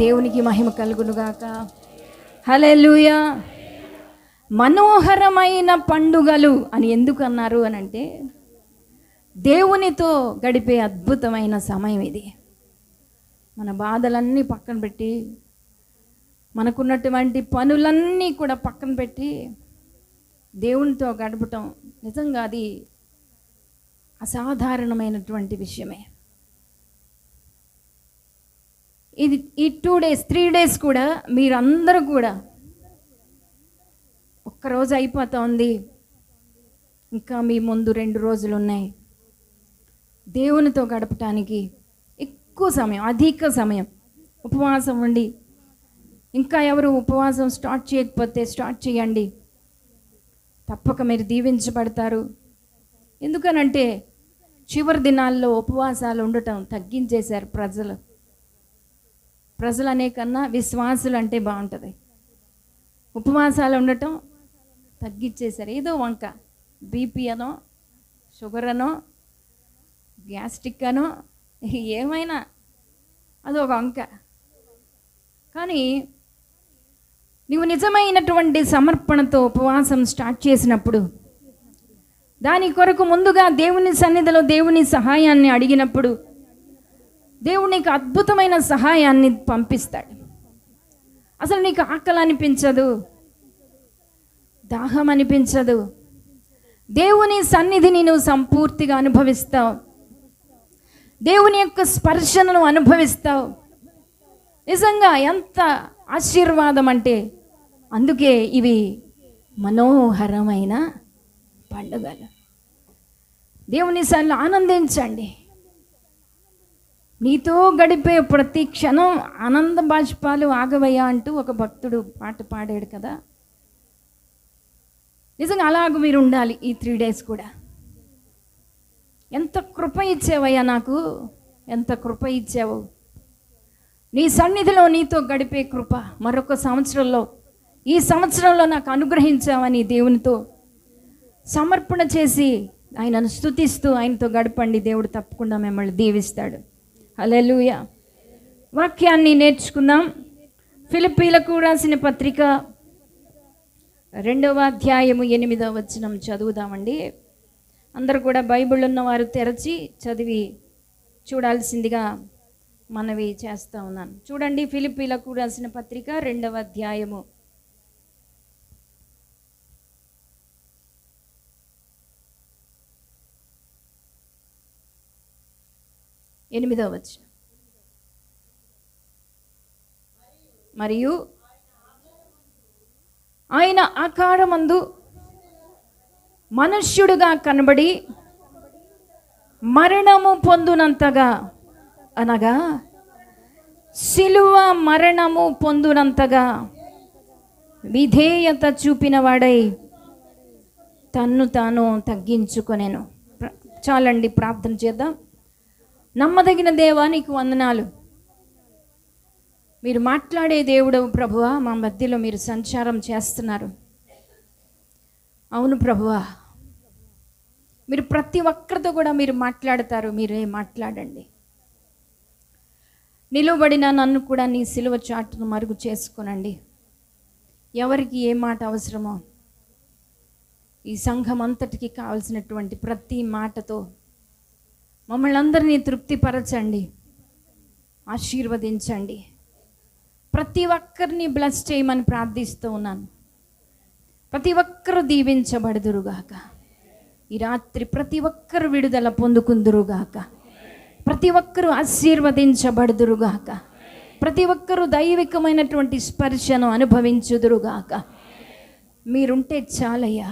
దేవునికి మహిమ కలుగునుగాక. హల్లెలూయా. మనోహరమైన పండుగలు అని ఎందుకు అన్నారు అని అంటే, దేవునితో గడిపే అద్భుతమైన సమయం ఇది. మన బాధలన్నీ పక్కన పెట్టి, మనకున్నటువంటి పనులన్నీ కూడా పక్కన పెట్టి దేవునితో గడపటం నిజంగా అది అసాధారణమైనటువంటి విషయమే. ఇది ఈ 2 days 3 days కూడా మీరందరూ కూడా ఒక్కరోజు అయిపోతా ఉంది, ఇంకా మీ ముందు 2 రోజులు ఉన్నాయి. దేవునితో గడపటానికి ఎక్కువ సమయం, అధిక సమయం ఉపవాసం ఉండి, ఇంకా ఎవరు ఉపవాసం స్టార్ట్ చేయకపోతే స్టార్ట్ చేయండి. తప్పక మీరు దీవించబడతారు. ఎందుకనంటే చివరి దినాల్లో ఉపవాసాలు ఉండటం తగ్గించేశారు ప్రజలు అనే కన్నా విశ్వాసులు అంటే బాగుంటుంది. ఉపవాసాలు ఉండటం తగ్గించేశారు. ఏదో వంక బీపీ అనో, షుగర్ అనో, గ్యాస్ట్రిక్ అనో, ఏమైనా అదొక వంక. కానీ నువ్వు నిజమైనటువంటి సమర్పణతో ఉపవాసం స్టార్ట్ చేసినప్పుడు, దాని కొరకు ముందుగా దేవుని సన్నిధిలో దేవుని సహాయాన్ని అడిగినప్పుడు, దేవుడు నీకు అద్భుతమైన సహాయాన్ని పంపిస్తాడు. అసలు నీకు ఆకలి అనిపించదు, దాహం అనిపించదు. దేవుని సన్నిధిని నువ్వు సంపూర్తిగా అనుభవిస్తావు. దేవుని యొక్క స్పర్శను అనుభవిస్తావు. నిజంగా ఎంత ఆశీర్వాదం అంటే, అందుకే ఇవి మనోహరమైన పండుగలు. దేవుని సన్నిధిలో ఆనందించండి. నీతో గడిపే ప్రతి క్షణం ఆనంద బాష్పాలు ఆగవయ్యా అంటూ ఒక భక్తుడు పాట పాడాడు కదా. నిజంగా అలాగ మీరు ఉండాలి ఈ 3 days కూడా. ఎంత కృప ఇచ్చావయ్యా నాకు, ఎంత కృప ఇచ్చావు. నీ సన్నిధిలో నీతో గడిపే కృప మరొక సంవత్సరంలో, ఈ సంవత్సరంలో నాకు అనుగ్రహించావని దేవునితో సమర్పణ చేసి ఆయనను స్తుతిస్తూ ఆయనతో గడపండి. దేవుడు తప్పకుండా మిమ్మల్ని దీవిస్తాడు. హల్లెలూయా. వాక్యాన్ని నేర్చుకుందాం. ఫిలిప్పీలకు రాసిన పత్రిక 2వ అధ్యాయము 8వ వచనం చదువుదామండి. అందరూ కూడా బైబిల్ ఉన్నవారు తెరచి చదివి చూడాల్సిందిగా మనవి చేస్తూ ఉన్నాను. చూడండి, ఫిలిప్పీలకు రాసిన పత్రిక 2వ అధ్యాయము 8వ వచనం. మరియు ఆయన ఆకారమందు మనుష్యుడుగా కనబడి మరణము పొందునంతగా, అనగా శిలువ మరణము పొందునంతగా విధేయత చూపిన వాడై తన్ను తాను తగ్గించుకొనెను. చాలండి, ప్రార్థన చేద్దాం. నమ్మదగిన దేవా, నీకు వందనాలు. మీరు మాట్లాడే దేవుడవు ప్రభువా, మా మధ్యలో మీరు సంచారం చేస్తున్నారు. అవును ప్రభువా, మీరు ప్రతి ఒక్కరితో కూడా మీరు మాట్లాడతారు. మీరే మాట్లాడండి. నిలువబడిన నన్ను కూడా నీ సిలువ చాటును మరుగు చేసుకోనండి. ఎవరికి ఏ మాట అవసరమో ఈ సంఘం అంతటికి కావలసినటువంటి ప్రతి మాటతో మమ్మల్ని అందరినీ తృప్తిపరచండి, ఆశీర్వదించండి. ప్రతి ఒక్కరిని బ్లెస్ చేయమని ప్రార్థిస్తూ ఉన్నాను. ప్రతి ఒక్కరు దీవించబడుదురుగాక. ఈ రాత్రి ప్రతి ఒక్కరు విడుదల పొందుకుందురుగాక. ప్రతి ఒక్కరూ ఆశీర్వదించబడుదురుగాక. ప్రతి ఒక్కరూ దైవికమైనటువంటి స్పర్శను అనుభవించుదురుగాక. మీరుంటే చాలయ్యా,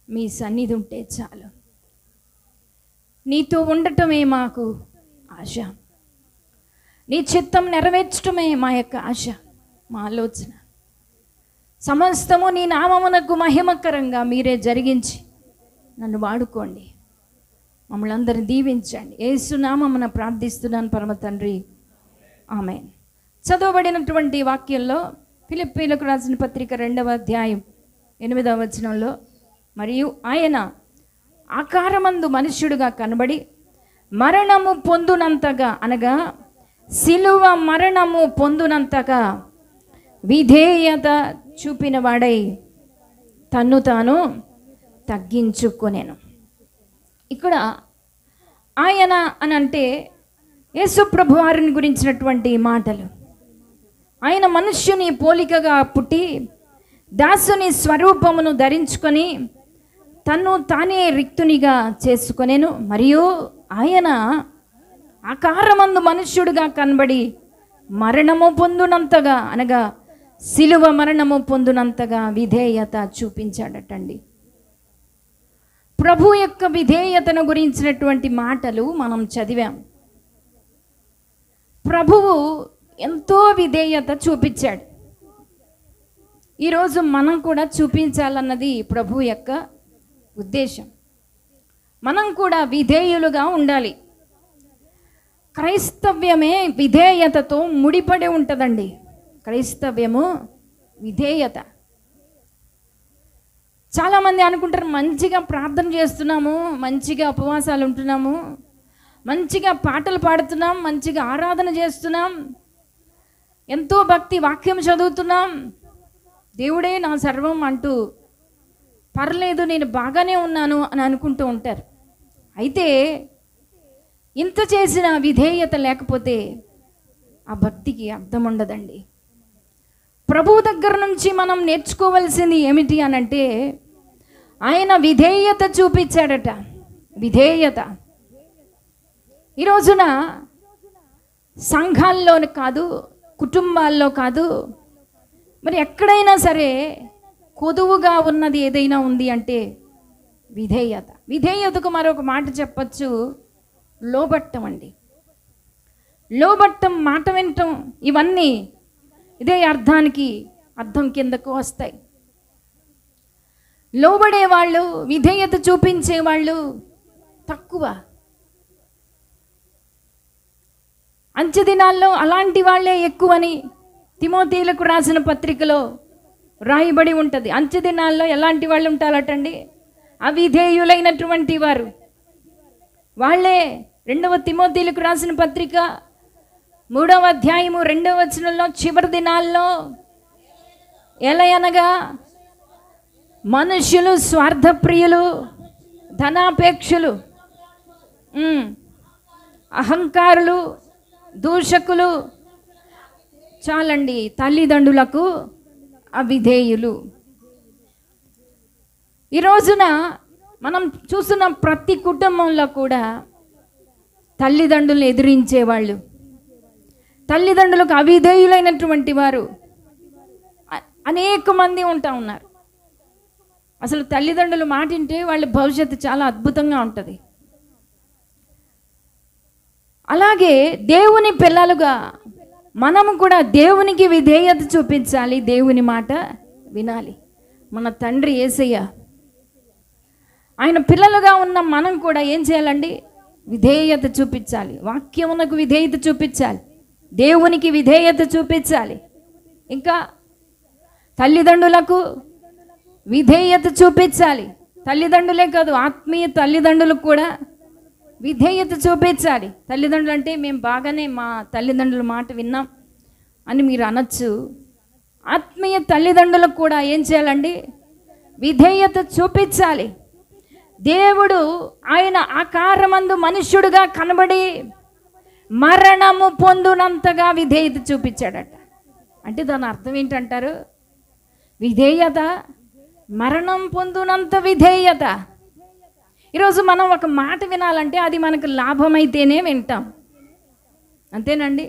మీ సన్నిధి ఉంటే చాలు. నీతో ఉండటమే మాకు ఆశ, నీ చిత్తం నెరవేర్చటమే మా యొక్క ఆశ, మా ఆలోచన. సమస్తము నీ నామమునకు మహిమకరంగా మీరే జరిగించి నన్ను వాడుకోండి. మమ్మల్ని అందరిని దీవించండి. యేసు నామమున ప్రార్థిస్తున్నాను పరమ తండ్రి, ఆమేన్. చదవబడినటువంటి వాక్యంలో ఫిలిప్పీలకు రాసిన పత్రిక 2వ అధ్యాయం 8వ వచనంలో, మరియు ఆయన ఆకారమందు మనుష్యుడుగా కనబడి మరణము పొందునంతగా, అనగా సిలువ మరణము పొందునంతగా విధేయత చూపిన వాడై తన్ను తాను తగ్గించుకొనెను. ఇక్కడ ఆయన అని అంటే యేసు ప్రభు వారిని గురించినటువంటి మాటలు. ఆయన మనుష్యుని పోలికగా పుట్టి దాసుని స్వరూపమును ధరించుకొని తన్ను తానే రిక్తునిగా చేసుకొనెను. మరియు ఆయన ఆకారమందు మనుష్యుడిగా కనబడి మరణము పొందునంతగా, అనగా సిలువ మరణము పొందునంతగా విధేయత చూపించాడటండి. ప్రభు యొక్క విధేయతను గురించినటువంటి మాటలు మనం చదివాం. ప్రభువు ఎంతో విధేయత చూపించాడు. ఈరోజు మనం కూడా చూపించాలన్నది ప్రభు యొక్క ఉద్దేశం. మనం కూడా విధేయులుగా ఉండాలి. క్రైస్తవ్యమే విధేయతతో ముడిపడి ఉంటుందండి. క్రైస్తవ్యము విధేయత. చాలామంది అనుకుంటారు, మంచిగా ప్రార్థన చేస్తున్నాము, మంచిగా ఉపవాసాలు ఉంటున్నాము, మంచిగా పాటలు పాడుతున్నాం, మంచిగా ఆరాధన చేస్తున్నాం, ఎంతో భక్తి వాక్యం చదువుతున్నాం, దేవుడే నా సర్వం అంటూ పర్లేదు నేను బాగానే ఉన్నాను అని అనుకుంటూ ఉంటారు. అయితే ఇంత చేసిన విధేయత లేకపోతే ఆ భక్తికి అర్థం ఉండదండి. ప్రభువు దగ్గర నుంచి మనం నేర్చుకోవాల్సింది ఏమిటి అనంటే, ఆయన విధేయత చూపించాడట. విధేయత ఈ రోజున సంఘాల్లోని కాదు, కుటుంబాల్లో కాదు, మరి ఎక్కడైనా సరే కొదువుగా ఉన్నది ఏదైనా ఉంది అంటే విధేయత. విధేయతకు మరొక మాట చెప్పచ్చు, లోబట్టం అండి. లోబట్టం, మాట వినటం, ఇవన్నీ ఇదే అర్థం కిందకు వస్తాయి. లోబడేవాళ్ళు, విధేయత చూపించేవాళ్ళు తక్కువ. అంచె దినాల్లో అలాంటి వాళ్ళే ఎక్కువని తిమోతీలకు రాసిన పత్రికలో రాయబడి ఉంటుంది. అంచె దినాల్లో ఎలాంటి వాళ్ళు ఉంటారటండి? అవిధేయులైనటువంటి వారు వాళ్ళే. 2వ తిమోతీలకు రాసిన పత్రిక 3వ అధ్యాయము 2వ వచనంలో, చివరి దినాల్లో ఎలయనగా మనుష్యులు స్వార్థప్రియులు, ధనాపేక్షులు, అహంకారులు, దూషకులు, చాలండి, తల్లిదండ్రులకు అవిధేయులు. ఈ రోజున మనం చూస్తున్న ప్రతి కుటుంబంలో కూడా తల్లిదండ్రులను ఎదిరించేవాళ్ళు, తల్లిదండ్రులకు అవిధేయులైనటువంటి వారు అనేక మంది ఉంటా ఉన్నారు. అసలు తల్లిదండ్రులు మాట వింటే వాళ్ళ భవిష్యత్తు చాలా అద్భుతంగా ఉంటుంది. అలాగే దేవుని పిల్లలుగా మనము కూడా దేవునికి విధేయత చూపించాలి, దేవుని మాట వినాలి. మన తండ్రి యేసయ్య, ఆయన పిల్లలుగా ఉన్న మనం కూడా ఏం చేయాలండి? విధేయత చూపించాలి. వాక్యమునకు విధేయత చూపించాలి, దేవునికి విధేయత చూపించాలి. ఇంకా తల్లిదండ్రులకు విధేయత చూపించాలి. తల్లిదండ్రులే కాదు, ఆత్మీయ తల్లిదండ్రులకు కూడా విధేయత చూపించాలి. తల్లిదండ్రులు అంటే మేము బాగానే మా తల్లిదండ్రుల మాట విన్నాం అని మీరు అనొచ్చు. ఆత్మీయ తల్లిదండ్రులకు కూడా ఏం చేయాలండి? విధేయత చూపించాలి. దేవుడు ఆయన ఆకారమందు మనుష్యుడుగా కనబడి మరణము పొందునంతగా విధేయత చూపించాడట. అంటే దాని అర్థం ఏంటంటారు? విధేయత, మరణం పొందునంత విధేయత. ఈరోజు మనం ఒక మాట వినాలంటే అది మనకు లాభమైతేనే వింటాం, అంతేనండి.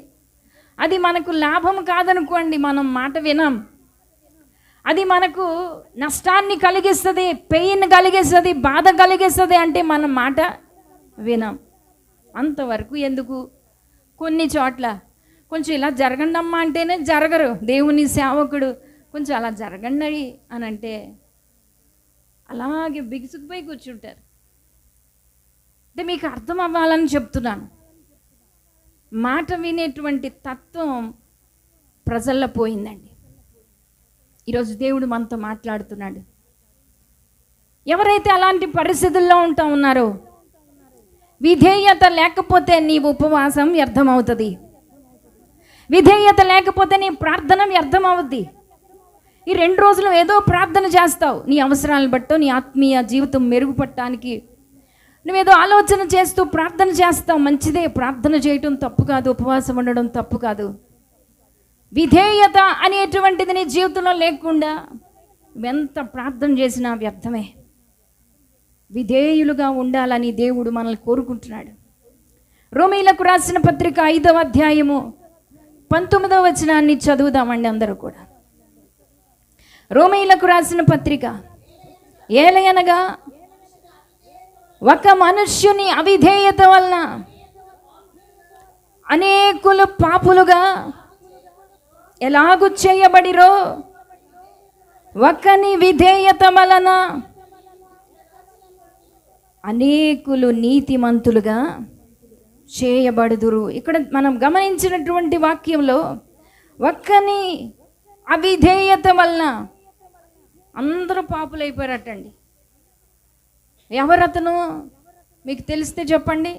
అది మనకు లాభం కాదనుకోండి, మనం మాట వినాం. అది మనకు నష్టాన్ని కలిగిస్తుంది, పెయిన్ కలిగిస్తుంది, బాధ కలిగిస్తుంది అంటే మనం మాట వినాం. అంతవరకు ఎందుకు? కొన్ని చోట్ల కొంచెం ఇలా జరగండి అమ్మా అంటేనే జరగరు. దేవుని సేవకుడు కొంచెం అలా జరగండి అని అంటే అలాగే బిగుసుకుపోయి కూర్చుంటారు. అంటే మీకు అర్థం అవ్వాలని చెప్తున్నాను. మాట వినేటువంటి తత్వం ప్రజల్లో పోయిందండి. ఈరోజు దేవుడు మనతో మాట్లాడుతున్నాడు. ఎవరైతే అలాంటి పరిస్థితుల్లో ఉంటా ఉన్నారో, విధేయత లేకపోతే నీ ఉపవాసం వ్యర్థమవుతుంది. విధేయత లేకపోతే నీ ప్రార్థన వ్యర్థం అవుద్ది. ఈ 2 రోజులు ఏదో ప్రార్థన చేస్తావు, నీ అవసరాలను బట్టో నీ ఆత్మీయ జీవితం మెరుగుపడటానికి నువ్వేదో ఆలోచన చేస్తూ ప్రార్థన చేస్తావు, మంచిదే. ప్రార్థన చేయటం తప్పు కాదు, ఉపవాసం ఉండడం తప్పు కాదు. విధేయత అనేటువంటిది నీ జీవితంలో లేకుండా ఎంత ప్రార్థన చేసినా వ్యర్థమే. విధేయులుగా ఉండాలని దేవుడు మనల్ని కోరుకుంటున్నాడు. రోమీలకు రాసిన పత్రిక 5వ అధ్యాయము 19వ వచనాన్ని చదువుదామండి అందరూ కూడా. రోమీలకు రాసిన పత్రిక, ఏలయనగా ఒక మనుష్యుని అవిధేయత వలన అనేకులు పాపులుగా ఎలాగు చేయబడిరో, ఒకని విధేయత వలన అనేకులు నీతిమంతులుగా చేయబడుదురు. ఇక్కడ మనం గమనించినటువంటి వాక్యంలో ఒక్కని అవిధేయత వలన అందరూ పాపులైపోయారటండి. ఎవరతను మీకు తెలిస్తే చెప్పండి.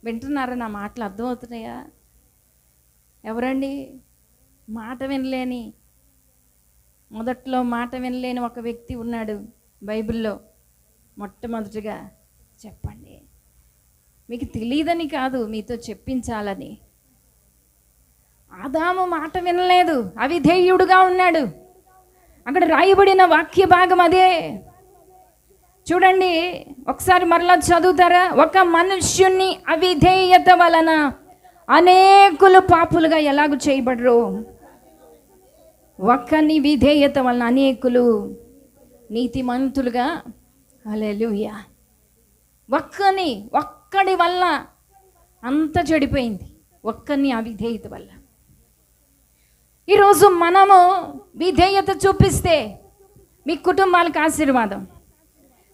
వింటున్నారా? నా మాటలు అర్థమవుతున్నాయా? ఎవరండి? మాట వినలేని, మొదట్లో మాట వినలేని ఒక వ్యక్తి ఉన్నాడు బైబిల్లో. మొట్టమొదటిగా చెప్పండి. మీకు తెలియదని కాదు, మీతో చెప్పించాలని. ఆదాము మాట వినలేదు, అవిధేయుడుగా ఉన్నాడు. అక్కడ రాయబడిన వాక్య భాగం అదే. చూడండి ఒకసారి మరలా చదువుతారా? ఒక మనుష్యుని అవిధేయత వలన అనేకులు పాపులుగా ఎలాగూ చేయబడరు. ఒక్కని విధేయత వలన అనేకులు నీతిమంతులుగా. హల్లెలూయా. ఒక్కడి వల్ల అంత చెడిపోయింది, ఒక్కని అవిధేయత వల్ల. ఈరోజు మనము విధేయత చూపిస్తే మీ కుటుంబాలకు ఆశీర్వాదం,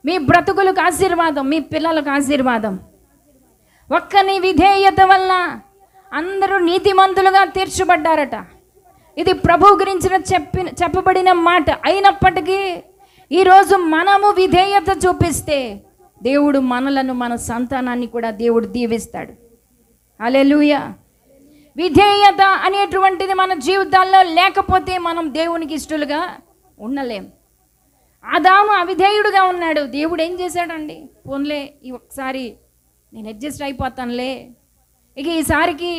మీ బ్రతుకులకు ఆశీర్వాదం, మీ పిల్లలకు ఆశీర్వాదం. ఒక్కని విధేయత వల్ల అందరూ నీతిమంతులుగా తీర్చబడ్డారట. ఇది ప్రభు గురించిన చెప్పబడిన మాట. అయినప్పటికీ ఈరోజు మనము విధేయత చూపిస్తే దేవుడు మనలను, మన సంతానాన్ని కూడా దేవుడు దీవిస్తాడు. హల్లెలూయా. విధేయత అనేటువంటిది మన జీవితాల్లో లేకపోతే మనం దేవునికి ఇష్టలుగా ఉండలేం. ఆదాము అవిధేయుడుగా ఉన్నాడు. దేవుడు ఏం చేశాడండి? పోన్లే, ఈ ఒక్కసారి నేను అడ్జస్ట్ అయిపోతానులే, ఇక ఈసారికి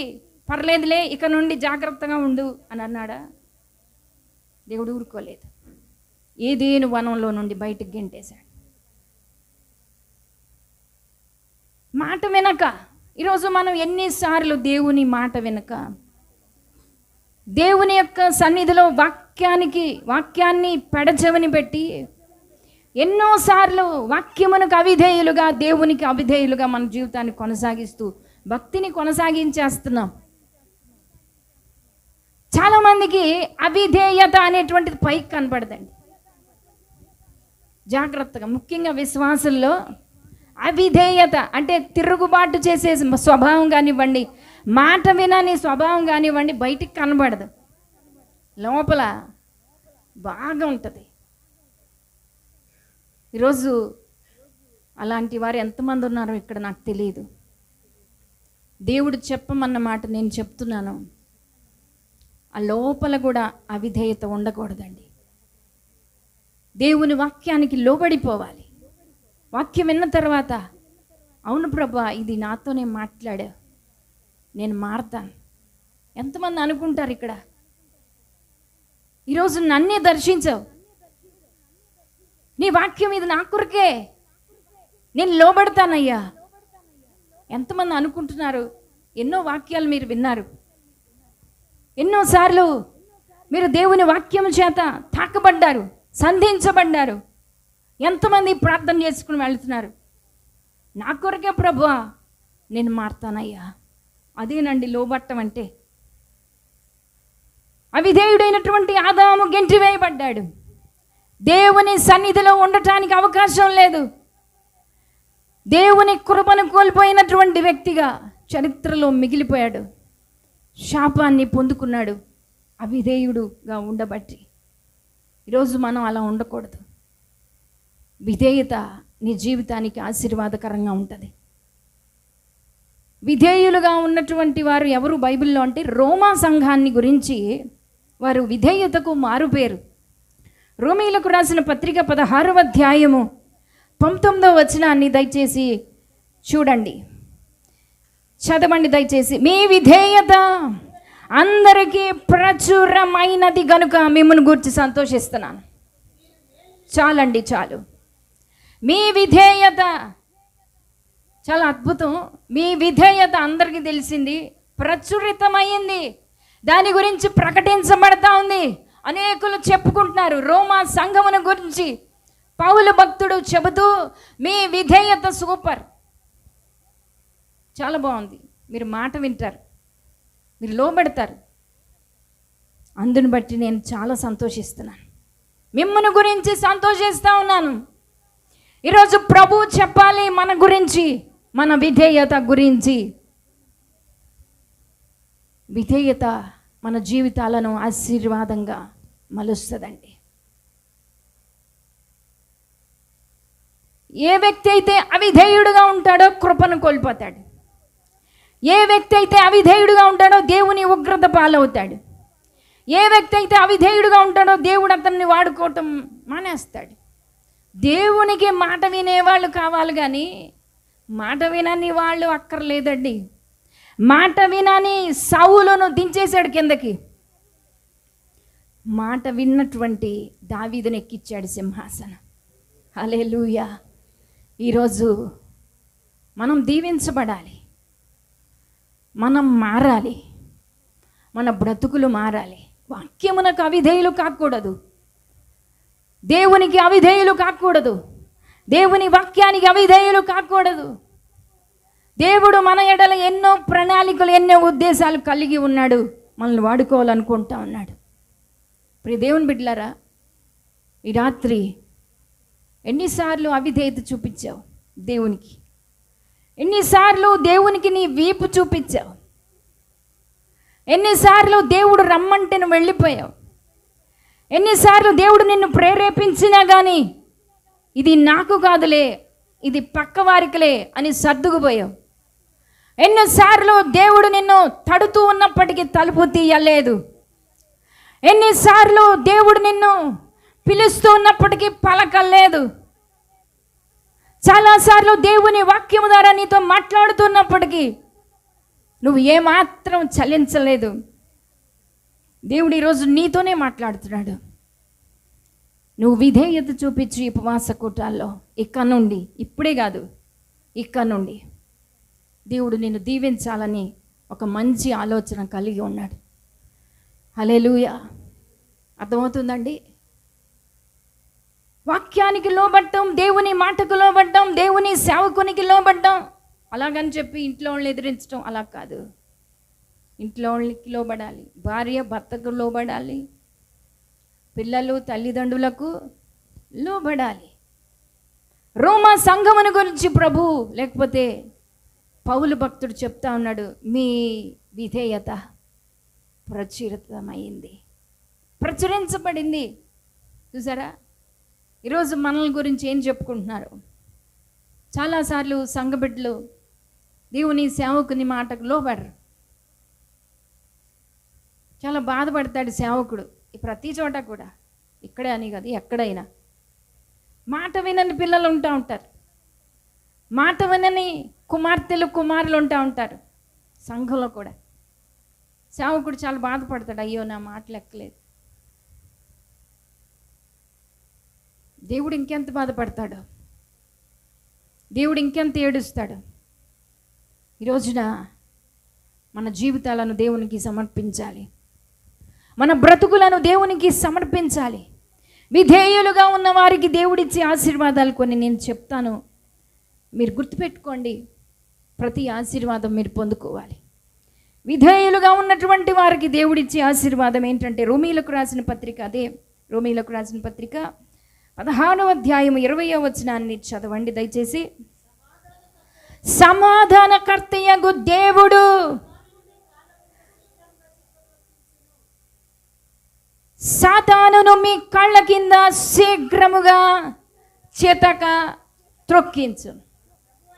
పర్లేదులే, ఇక నుండి జాగ్రత్తగా ఉండు అని అన్నాడా? దేవుడు ఊరుకోలేదు. ఏదేను వనంలో నుండి బయటకు గెంటేశాడు. మాట వినక ఈరోజు మనం ఎన్నిసార్లు దేవుని మాట వినక దేవుని యొక్క సన్నిధిలో వాక్యాన్ని పెడచెవిని పెట్టి ఎన్నోసార్లు వాక్యమునకు అవిధేయులుగా, దేవునికి అవిధేయులుగా మన జీవితాన్ని కొనసాగిస్తూ భక్తిని కొనసాగించేస్తున్నాం. చాలామందికి అవిధేయత అనేటువంటిది పైకి కనపడదండి. జాగ్రత్తగా, ముఖ్యంగా విశ్వాసుల్లో అవిధేయత అంటే తిరుగుబాటు చేసే స్వభావం కానివ్వండి, మాట వినని స్వభావం కానివ్వండి, బయటికి కనబడదు, లోపల బాగా ఉంటుంది. ఈరోజు అలాంటి వారు ఎంతమంది ఉన్నారో ఇక్కడ నాకు తెలియదు. దేవుడు చెప్పమన్న మాట నేను చెప్తున్నాను. ఆ లోపల కూడా అవిధేయత ఉండకూడదండి. దేవుని వాక్యానికి లోబడిపోవాలి. వాక్యం విన్న తర్వాత, అవును ప్రభా, ఇది నాతోనే మాట్లాడా, నేను మారతాను. ఎంతమంది అనుకుంటారు ఇక్కడ, ఈరోజు నన్నే దర్శించావు, నీ వాక్యం ఇది నా కొరకే, నేను లోబడతానయ్యా. ఎంతమంది అనుకుంటున్నారు? ఎన్నో వాక్యాలు మీరు విన్నారు, ఎన్నోసార్లు మీరు దేవుని వాక్యం చేత తాకబడ్డారు, సంధించబడ్డారు. ఎంతమంది ప్రార్థన చేసుకుని వెళ్తున్నారు, నా కొరకే ప్రభువా, నేను మారతానయ్యా. అదేనండి లోబట్టం అంటే. అవిధేయుడైనటువంటి ఆదాము గెంటివేయబడ్డాడు. దేవుని సన్నిధిలో ఉండటానికి అవకాశం లేదు. దేవుని కృపను కోల్పోయినటువంటి వ్యక్తిగా చరిత్రలో మిగిలిపోయాడు. శాపాన్ని పొందుకున్నాడు అవిధేయుడుగా ఉండబట్టి. ఈరోజు మనం అలా ఉండకూడదు. విధేయత నీ జీవితానికి ఆశీర్వాదకరంగా ఉంటుంది. విధేయులుగా ఉన్నటువంటి వారు ఎవరు బైబిల్లో అంటే రోమా సంఘాన్ని గురించి వారు విధేయతకు మారుపేరు. రోమీలకు రాసిన పత్రిక 16వ అధ్యాయము 19వ వచనాన్ని దయచేసి చూడండి, చదవండి దయచేసి. మీ విధేయత అందరికీ ప్రచురమైనది గనుక మిమ్మల్ని గురించి సంతోషిస్తున్నాను. చాలండి, చాలు. మీ విధేయత చాలా అద్భుతం. మీ విధేయత అందరికీ తెలిసింది, ప్రచురితమైంది, దాని గురించి ప్రకటించబడతా ఉంది, అనేకులు చెప్పుకుంటున్నారు. రోమా సంఘమును గురించి పౌలు భక్తుడు చెబుతూ మీ విధేయత సూపర్, చాలా బాగుంది, మీరు మాట వింటారు, మీరు లోబడతారు, అందుని బట్టి నేను చాలా సంతోషిస్తున్నాను, మిమ్మల్ని గురించి సంతోషిస్తూ ఉన్నాను. ఈరోజు ప్రభు చెప్పాలి మన గురించి, మన విధేయత గురించి. విధేయత మన జీవితాలను ఆశీర్వాదంగా మలుస్తుందండి. ఏ వ్యక్తి అయితే అవిధేయుడుగా ఉంటాడో కృపను కోల్పోతాడు. ఏ వ్యక్తి అయితే అవిధేయుడుగా ఉంటాడో దేవుని ఉగ్రత పాలవుతాడు. ఏ వ్యక్తి అయితే అవిధేయుడుగా ఉంటాడో దేవుడు అతన్ని వాడుకోవటం మానేస్తాడు. దేవునికి మాట వినేవాళ్ళు కావాలి కానీ మాట వినని వాళ్ళు అక్కర్లేదండి. మాట వినని సౌలును దించేశాడు కిందకి, మాట విన్నటువంటి దావీదుని ఎక్కిచ్చాడు సింహాసనం. హల్లెలూయా. ఈరోజు మనం దీవించబడాలి, మనం మారాలి, మన బ్రతుకులు మారాలి. వాక్యమునకు అవిధేయులు కాకూడదు, దేవునికి అవిధేయులు కాకూడదు, దేవుని వాక్యానికి అవిధేయులు కాకూడదు. దేవుడు మన ఎడల ఎన్నో ప్రణాళికలు, ఎన్నో ఉద్దేశాలు కలిగి ఉన్నాడు, మనల్ని వాడుకోవాలనుకుంటా ఉన్నాడు. ప్రియ దేవుని బిడ్డలారా, ఈ రాత్రి ఎన్నిసార్లు అవిధేయత చూపించావు దేవునికి? ఎన్నిసార్లు దేవునికి నీ వీపు చూపించావు? ఎన్నిసార్లు దేవుడు రమ్మంటే నువ్వు వెళ్ళిపోయావు? ఎన్నిసార్లు దేవుడు నిన్ను ప్రేరేపించినా కానీ ఇది నాకు కాదులే, ఇది పక్క వారికిలే అని సర్దుకుపోయావు? ఎన్నిసార్లు దేవుడు నిన్ను తడుతూ ఉన్నప్పటికీ తలుపు తీయలేదు? ఎన్నిసార్లు దేవుడు నిన్ను పిలుస్తూ ఉన్నప్పటికీ పలకలేదు? చాలాసార్లు దేవుని వాక్యము ద్వారా నీతో మాట్లాడుతున్నప్పటికీ నువ్వు ఏమాత్రం చలించలేదు. దేవుడు ఈరోజు నీతోనే మాట్లాడుతున్నాడు. నువ్వు విధేయత చూపించి ఉపవాస కూటాల్లో ఇక్కడ నుండి, ఇప్పుడే కాదు ఇక్కడ నుండి దేవుడు నిన్ను దీవించాలని ఒక మంచి ఆలోచన కలిగి ఉన్నాడు. హల్లెలూయా. అర్థమవుతుందండి? వాక్యానికి లోబడ్డం, దేవుని మాటకు లోబడ్డం, దేవుని సేవకునికి లోబడ్డం, అలాగని చెప్పి ఇంట్లో వాళ్ళని ఎదిరించడం అలా కాదు. ఇంట్లో వాళ్ళకి లోబడాలి, భార్య భర్తకు లోబడాలి, పిల్లలు తల్లిదండ్రులకు లోబడాలి. రోమా సంఘమును గురించి ప్రభు లేకపోతే పౌలు భక్తుడు చెప్తా ఉన్నాడు, మీ విధేయత ప్రచురితమైంది, ప్రచురించబడింది. చూసారా, ఈరోజు మనల్ని గురించి ఏం చెప్పుకుంటున్నారు? చాలాసార్లు సంఘ బిడ్డలు దేవుని సేవకుని మాటకు లోబడరు. చాలా బాధపడతాడు సేవకుడు, ప్రతి చోట కూడా, ఇక్కడే అని కాదు ఎక్కడైనా. మాట వినని పిల్లలు ఉంటా ఉంటారు, మాట వినని కుమార్తెలు కుమారులు ఉంటా ఉంటారు సంఘంలో కూడా. సేవకుడు చాలా బాధపడతాడు, అయ్యో నా మాటలు ఎక్కలేదు. దేవుడు ఇంకెంత బాధపడతాడు, దేవుడు ఇంకెంత ఏడుస్తాడు. ఈరోజున మన జీవితాలను దేవునికి సమర్పించాలి, మన బ్రతుకులను దేవునికి సమర్పించాలి. విధేయులుగా ఉన్న వారికి దేవుడిచ్చే ఆశీర్వాదాలు కొన్ని నేను చెప్తాను, మీరు గుర్తుపెట్టుకోండి. ప్రతి ఆశీర్వాదం మీరు పొందుకోవాలి. విధేయులుగా ఉన్నటువంటి వారికి దేవుడిచ్చే ఆశీర్వాదం ఏంటంటే రోమీలకు రాసిన పత్రిక, అదే రోమీలకు రాసిన పత్రిక 16వ అధ్యాయం 20వ వచనాన్ని చదవండి దయచేసి. సమాధానకర్తయగు దేవుడు సాతానును మీ కళ్ళ కింద శీఘ్రముగా చితక త్రొక్కించు.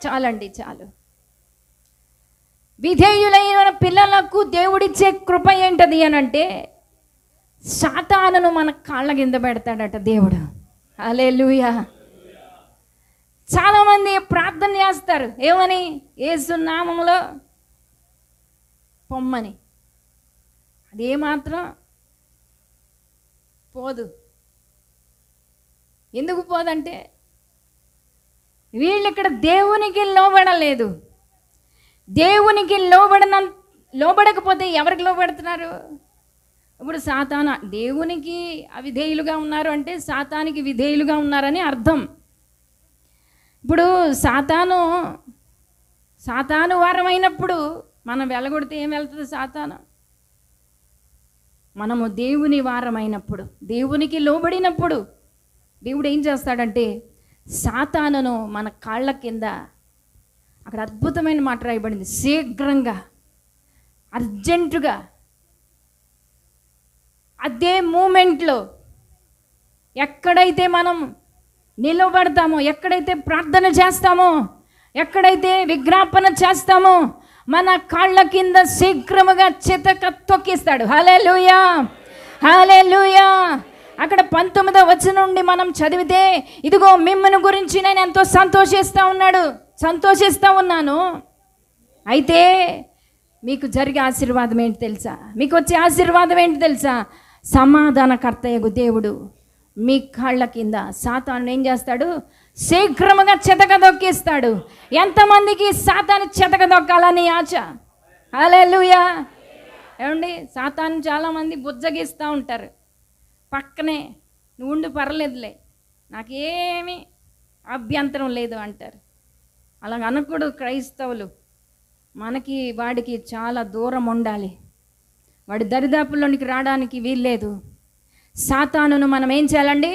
చాలండి, చాలు. విధేయులైన పిల్లలకు దేవుడిచ్చే కృప ఏంటది అని అంటే సాతానును మన కాళ్ళ కింద పెడతాడట దేవుడు. హల్లెలూయా. చాలామంది ప్రార్థన చేస్తారు ఏమని, యేసు నామములో పొమ్మని. అదేమాత్రం పోదు. ఎందుకు పోదంటే వీళ్ళు ఇక్కడ దేవునికి లోబడలేదు. దేవునికి లోబడకపోతే ఎవరికి లోబడుతున్నారు? ఇప్పుడు సాతాను దేవునికి అవిధేయులుగా ఉన్నారు అంటే సాతానికి విధేయులుగా ఉన్నారని అర్థం. ఇప్పుడు సాతాను వారమైనప్పుడు మనం వెళ్ళగొడితే ఏం వెళ్తుంది సాతాను? మనము దేవుని వారమైనప్పుడు, దేవునికి లోబడినప్పుడు దేవుడు ఏం చేస్తాడంటే సాతానును మన కాళ్ళ కింద, అక్కడ అద్భుతమైన మాట రాయబడింది, శీఘ్రంగా, అర్జెంటుగా, అదే మూమెంట్లో ఎక్కడైతే మనం నిలబడతామో, ఎక్కడైతే ప్రార్థన చేస్తామో, ఎక్కడైతే విజ్ఞాపన చేస్తామో మన కాళ్ళ కింద శీఘ్రముగా చితక తొక్కిస్తాడు. హల్లెలూయా, హల్లెలూయా. అక్కడ 19వ వచనం నుండి మనం చదివితే, ఇదిగో మిమ్మల్ని గురించి నేను ఎంతో సంతోషిస్తూ ఉన్నాను. అయితే మీకు జరిగే ఆశీర్వాదం ఏంటి తెలుసా? మీకు వచ్చే ఆశీర్వాదం ఏంటి తెలుసా? సమాధానకర్తయగు దేవుడు మీ కాళ్ళ కింద సాతాను ఏం చేస్తాడు? శీఘ్రముగా చితక దొక్కిస్తాడు. ఎంతమందికి సాతాను చితక దొక్కాలని ఆశ? హల్లెలూయా. ఏమండి, సాతాను చాలామంది బుజ్జగిస్తూ ఉంటారు. పక్కనే నువ్వు ఉండి పర్లేదులే, నాకేమీ అభ్యంతరం లేదు అంటారు. అలాగ అనకూడదు. క్రైస్తవులు మనకి వాడికి చాలా దూరం ఉండాలి. వాడి దరిదాపుల్లోనికి రావడానికి వీల్లేదు. సాతానును మనం ఏం చేయాలండి?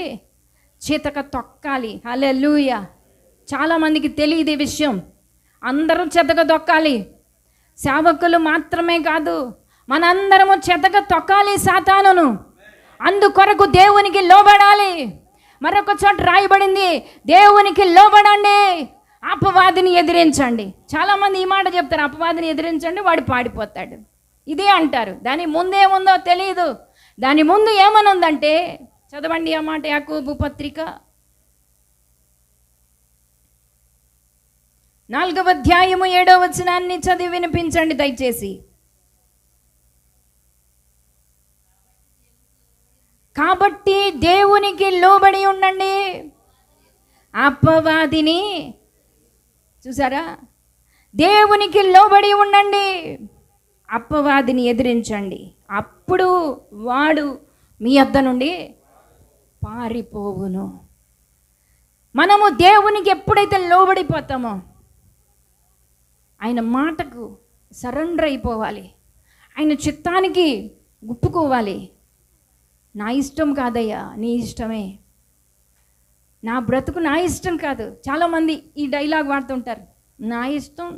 చితక తొక్కాలి. హల్లెలూయా. చాలామందికి తెలియదు ఈ విషయం. అందరూ చితక తొక్కాలి. సేవకులు మాత్రమే కాదు, మనందరము చితక తొక్కాలి సాతానును. అందుకొరకు దేవునికి లోబడాలి. మరొక చోట రాయబడింది, దేవునికి లోబడండి, అపవాదిని ఎదిరించండి. చాలామంది ఈ మాట చెప్తారు, అపవాదిని ఎదిరించండి, వాడు పాడిపోతాడు, ఇదే అంటారు. దాని ముందేముందో తెలియదు. దాని ముందు ఏమని ఉందంటే, చదవండి ఆ మాట, యాకోబు పత్రిక 4వ అధ్యాయము 7వ వచనాన్ని చదివి వినిపించండి దయచేసి. కాబట్టి దేవునికి లోబడి ఉండండి, అపవాదిని, చూసారా, దేవునికి లోబడి ఉండండి, అపవాదిని ఎదిరించండి, అప్పుడు వాడు మీ వద్ద నుండి పారిపోవును. మనము దేవునికి ఎప్పుడైతే లోబడిపోతామో ఆయన మాటకు సరెండర్ అయిపోవాలి, ఆయన చిత్తానికి గుప్పుకోవాలి. నా ఇష్టం కాదయ్యా, నీ ఇష్టమే, నా బ్రతుకు నా ఇష్టం కాదు. చాలామంది ఈ డైలాగ్ వాడుతుంటారు, నా ఇష్టం,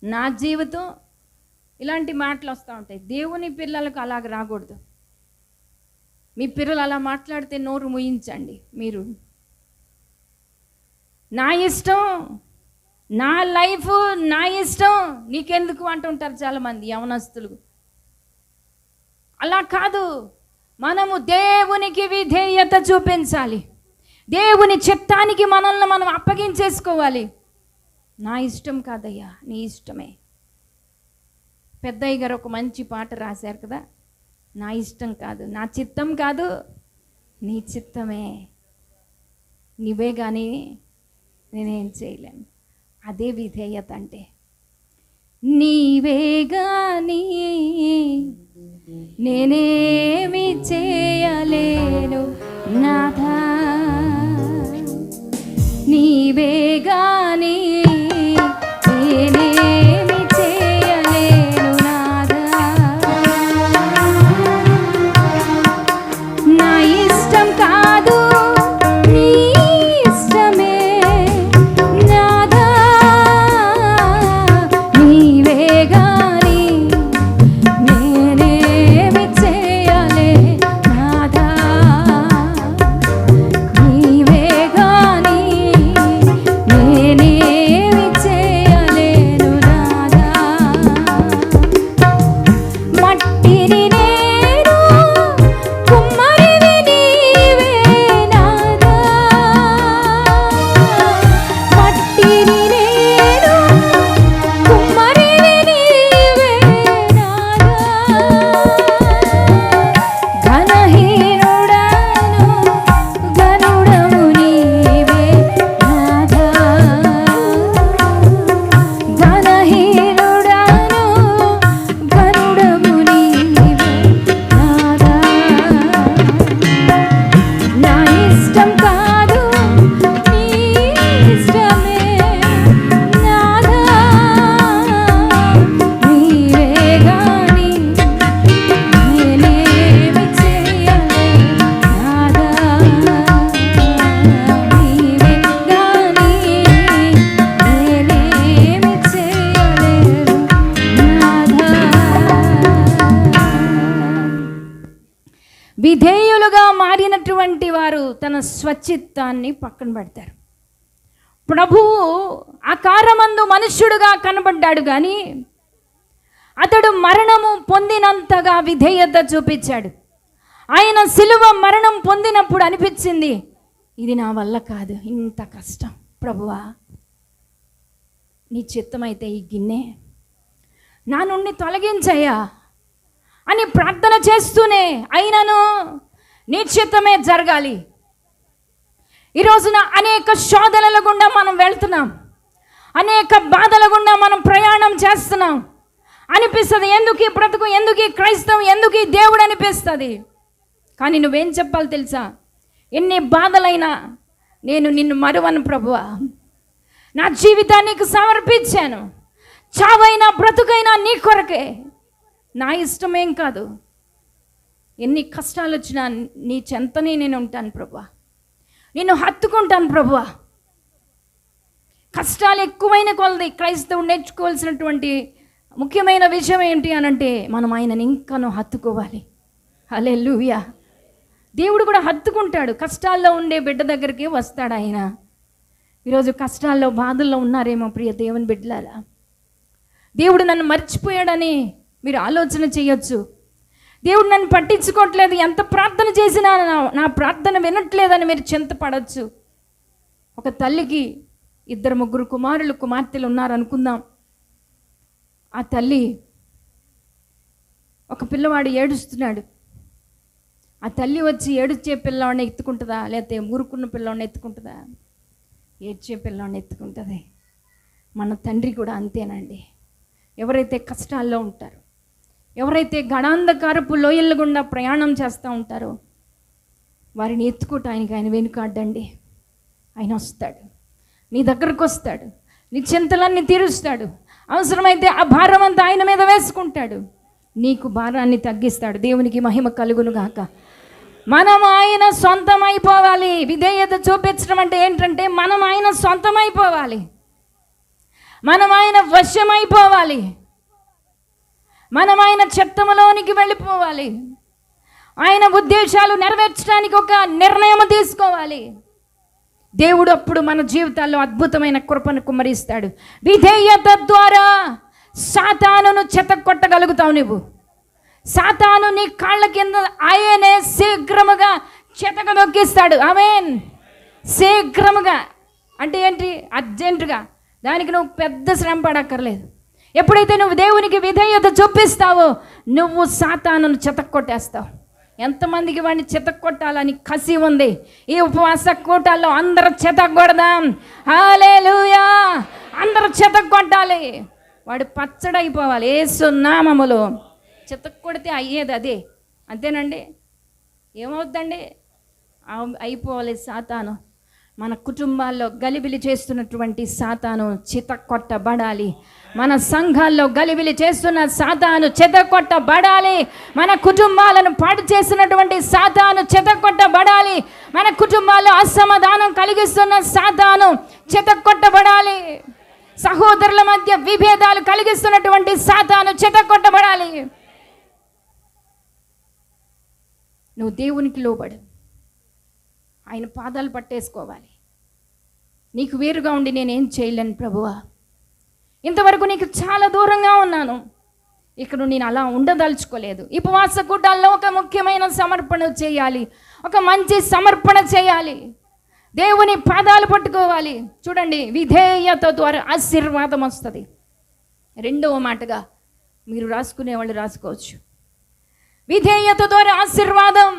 నా జీవితం, ఇలాంటి మాటలు వస్తూ ఉంటాయి. దేవుని పిల్లలకు అలాగ రాకూడదు. మీ పిల్లలు అలా మాట్లాడితే నోరు ముయించండి. మీరు నా ఇష్టం, నా లైఫ్, నా ఇష్టం, నీకెందుకు అంటుంటారు చాలామంది యవనస్తులు. అలా కాదు. మనము దేవునికి విధేయత చూపించాలి. దేవుని చిత్తానికి మనల్ని మనం అప్పగించేసుకోవాలి. నా ఇష్టం కాదయ్యా, నీ ఇష్టమే. పెద్దయ్య గారు ఒక మంచి పాట రాశారు కదా, నా ఇష్టం కాదు, నా చిత్తం కాదు, నీ చిత్తమే, నీవే కానీ నేనేం చేయలేను. అదే విధేయత అంటే. నీవే గాని నేనేమి చేయలేను నాథా, నీవే గాని నేనేమి చేయలేను నాథా, నా ఇష్టం కాదు నీ ఇష్టమే నాథా, నీవే గాని నేనేమి చేయలేను విధేయులుగా మారినటువంటి వారు తన స్వచిత్తాన్ని పక్కన పెడతారు. ప్రభువు ఆకారమందు మనుష్యుడుగా కనబడ్డాడు, కానీ అతడు మరణము పొందినంతగా విధేయత చూపించాడు. ఆయన సిలువ మరణం పొందినప్పుడు అనిపించింది, ఇది నా వల్ల కాదు, ఇంత కష్టం, ప్రభువా నీ చిత్తమైతే ఈ గిన్నె నా నుండి తొలగించయ్యా అని ప్రార్థన చేస్తూనే, అయినను నీ చిత్తమే జరగాలి. ఈ రోజున అనేక శోధనల గుండా మనం వెళ్తున్నాం, అనేక బాధల గుండా మనం ప్రయాణం చేస్తున్నాం. అనిపిస్తుంది, ఎందుకు ఈ బ్రతుకు, ఎందుకు ఈ క్రైస్తవం, ఎందుకు ఈ దేవుడు అనిపిస్తుంది. కానీ నువ్వేం చెప్పాలి తెలుసా? ఎన్ని బాధలైనా నేను నిన్ను మరువను ప్రభువా, నా జీవితానికి సమర్పించాను, చావైనా బ్రతుకైనా నీ కొరకే, నా ఇష్టమేం కాదు. ఎన్ని కష్టాలు వచ్చినా నీ చెంతనే నేను ఉంటాను ప్రభువా, నిన్ను హత్తుకుంటాను ప్రభువా. కష్టాలు ఎక్కువైన కొలది క్రైస్తవుడు నేర్చుకోవాల్సినటువంటి ముఖ్యమైన విషయం ఏంటి అనంటే, మనం ఆయనని ఇంకాను హత్తుకోవాలి. హల్లెలూయా. దేవుడు కూడా హత్తుకుంటాడు. కష్టాల్లో ఉండే బిడ్డ దగ్గరికి వస్తాడు ఆయన. ఈరోజు కష్టాల్లో బాధల్లో ఉన్నారేమో ప్రియ దేవుని బిడ్డలారా. దేవుడు నన్ను మర్చిపోయాడని మీరు ఆలోచన చేయొచ్చు. దేవుడు నన్ను పట్టించుకోవట్లేదు, ఎంత ప్రార్థన చేసినా నా ప్రార్థన వినట్లేదని మీరు చింతపడవచ్చు. ఒక తల్లికి 2-3 కుమారులు కుమార్తెలు ఉన్నారనుకుందాం. ఆ తల్లి, ఒక పిల్లవాడు ఏడుస్తున్నాడు. ఆ తల్లి వచ్చి ఏడ్చే పిల్లవాడిని ఎత్తుకుంటుందా, లేకపోతే ఊరుకున్న పిల్లవాడిని ఎత్తుకుంటుందా? ఏడ్చే పిల్లవాడిని ఎత్తుకుంటుంది. మన తండ్రి కూడా అంతేనండి. ఎవరైతే కష్టాల్లో ఉంటారో, ఎవరైతే గణాంధకారపు లోయల గుండా ప్రయాణం చేస్తూ ఉంటారో, వారిని ఎత్తుకోవటానికి ఆయన వెనుకాడ్డండి. ఆయన వస్తాడు, నీ దగ్గరకు వస్తాడు, నీ చింతలన్నీ తీరుస్తాడు. అవసరమైతే ఆ భారం అంతా ఆయన మీద వేసుకుంటాడు, నీకు భారాన్ని తగ్గిస్తాడు. దేవునికి మహిమ కలుగును గాక. మనం ఆయన సొంతమైపోవాలి. విధేయత చూపించడం అంటే ఏంటంటే, మనం ఆయన సొంతమైపోవాలి, మనం ఆయన వశమైపోవాలి, మనం ఆయన చిత్తములోనికి వెళ్ళిపోవాలి. ఆయన ఉద్దేశాలు నెరవేర్చడానికి ఒక నిర్ణయం తీసుకోవాలి. దేవుడు అప్పుడు మన జీవితాల్లో అద్భుతమైన కృపను కుమ్మరిస్తాడు. విధేయత ద్వారా సాతానును చెతకొట్టగలుగుతావు. నువ్వు సాతాను నీ కాళ్ళ కింద ఆయనే శీఘ్రముగా చెతక నొక్కిస్తాడు. ఆమేన్. శీఘ్రముగా అంటే ఏంటి? అర్జెంటుగా. దానికి నువ్వు పెద్ద శ్రమ పడక్కర్లేదు. ఎప్పుడైతే నువ్వు దేవునికి విధేయత చూపిస్తావో, నువ్వు సాతానును చెతక్కొట్టేస్తావు. ఎంతమందికి వాడిని చెతక్కొట్టాలని కసి ఉంది. ఈ ఉపవాస కూటాల్లో అందరూ చెతక్కొడదాం. హల్లెలూయా. అందరూ చెతక్కొట్టాలి. వాడు పచ్చడైపోవాలి యేసు నామములో. చెతక్కొడితే అయ్యేది అదే, అంతేనండి. ఏమవుద్దండి? అయిపోవాలి సాతాను. మన కుటుంబాల్లో గలిబిలి చేస్తున్నటువంటి సాతాను చితక్కొట్టబడాలి. మన సంఘాల్లో గలిబిలి చేస్తున్న సాతాను చెతక్కొట్టబడాలి. మన కుటుంబాలను పాడు చేసినటువంటి సాతాను చెతక్కొట్టబడాలి. మన కుటుంబాల్లో అసమాధానం కలిగిస్తున్న సాతాను చెతక్కొట్టబడాలి. సహోదరుల మధ్య విభేదాలు కలిగిస్తున్నటువంటి సాతాను చెతక్కొట్టబడాలి. నువ్వు దేవునికి లోబడు, ఆయన పాదాలు పట్టేసుకోవాలి. నీకు వేరుగా ఉండి నేనేం చేయలేను ప్రభువా, ఇంతవరకు నీకు చాలా దూరంగా ఉన్నాను, ఇక్కడ నేను అలా ఉండదలుచుకోలేదు. ఈ ఉపవాస కూటాల్లో ఒక ముఖ్యమైన సమర్పణ చేయాలి, ఒక మంచి సమర్పణ చేయాలి, దేవుని పాదాలు పట్టుకోవాలి. చూడండి, విధేయత ద్వారా ఆశీర్వాదం వస్తుంది. రెండవ మాటగా మీరు రాసుకునే వాళ్ళు రాసుకోవచ్చు. విధేయత ద్వారా ఆశీర్వాదం.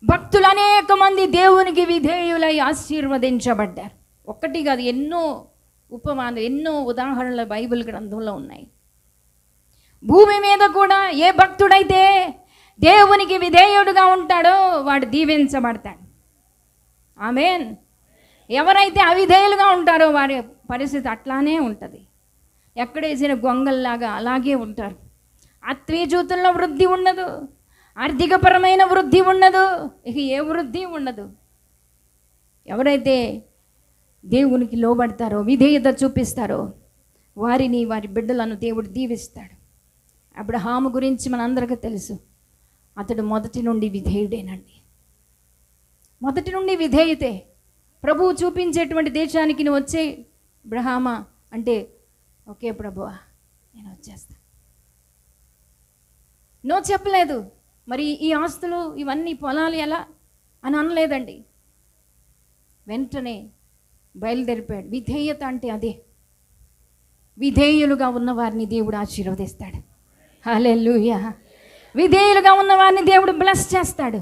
భక్తులు అనేక మంది దేవునికి విధేయులై ఆశీర్వదించబడ్డారు. ఒక్కటి కాదు, ఎన్నో ఉదాహరణలు బైబిల్ గ్రంథంలో ఉన్నాయి. భూమి మీద కూడా ఏ భక్తుడైతే దేవునికి విధేయుడుగా ఉంటాడో వాడు దీవించబడతాడు. ఆమేన్. ఎవరైతే అవిధేయులుగా ఉంటారో వారి పరిస్థితి అట్లానే ఉంటుంది. ఎక్కడేసిన గొంగల్లాగా అలాగే ఉంటారు. ఆత్మీయ జీవితంలో వృద్ధి ఉండదు, ఆర్థికపరమైన వృద్ధి ఉండదు, ఇక ఏ వృద్ధి ఉండదు. ఎవరైతే దేవునికి లోబడతారో, విధేయత చూపిస్తారో, వారి బిడ్డలను దేవుడు దీవిస్తాడు. అబ్రహాము గురించి మనందరికీ తెలుసు. అతడు మొదటి నుండి విధేయుడేనండి. మొదటి నుండి విధేయతే. ప్రభువు చూపించేటువంటి దేశానికి నువ్వు వచ్చే అబ్రహామా అంటే, ఓకే ప్రభువా నేను వచ్చేస్తా. నో చెప్పలేదు. మరి ఈ ఆస్తులు ఇవన్నీ పొలాలు ఎలా అని అనలేదండి. వెంటనే బయలుదేరిపోయాడు. విధేయత అంటే అదే. విధేయులుగా ఉన్న వారిని దేవుడు ఆశీర్వదిస్తాడు. హల్లెలూయా. విధేయులుగా ఉన్న వారిని దేవుడు బ్లెస్ చేస్తాడు.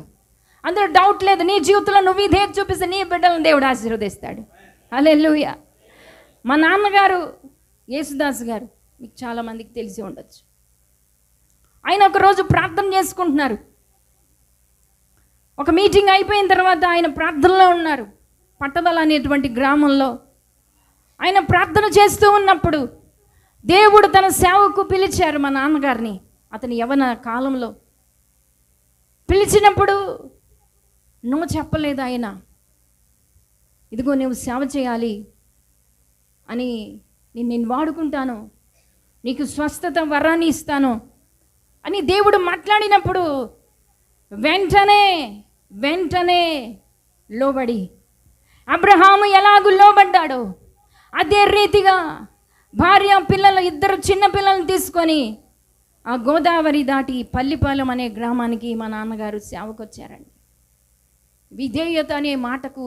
అందులో డౌట్ లేదు. నీ జీవితంలో నువ్వు విధేయత చూపిస్తే నీ బిడ్డలను దేవుడు ఆశీర్వదిస్తాడు. హల్లెలూయా. మా నాన్నగారు యేసుదాస్ గారు మీకు చాలామందికి తెలిసి ఉండొచ్చు. ఆయన ఒకరోజు ప్రార్థన చేసుకుంటున్నారు. ఒక మీటింగ్ అయిపోయిన తర్వాత ఆయన ప్రార్థనలో ఉన్నారు. పట్టదల అనేటువంటి గ్రామంలో ఆయన ప్రార్థన చేస్తూ ఉన్నప్పుడు దేవుడు తన సేవకు పిలిచారు మా నాన్నగారిని. అతని యవ్వన కాలంలో పిలిచినప్పుడు నువ్వు చెప్పలేదు ఆయన, ఇదిగో నువ్వు సేవ చేయాలి అని, నేను వాడుకుంటాను, నీకు స్వస్థత వరాన్ని ఇస్తాను అని దేవుడు మాట్లాడినప్పుడు వెంటనే లోబడి అబ్రహాము ఎలాగూ లోబడ్డాడో అదే రీతిగా భార్య పిల్లలు, ఇద్దరు చిన్న పిల్లల్ని తీసుకొని ఆ గోదావరి దాటి పల్లిపాలెం అనే గ్రామానికి మా నాన్నగారు సేవకు వచ్చారండి. విధేయత అనే మాటకు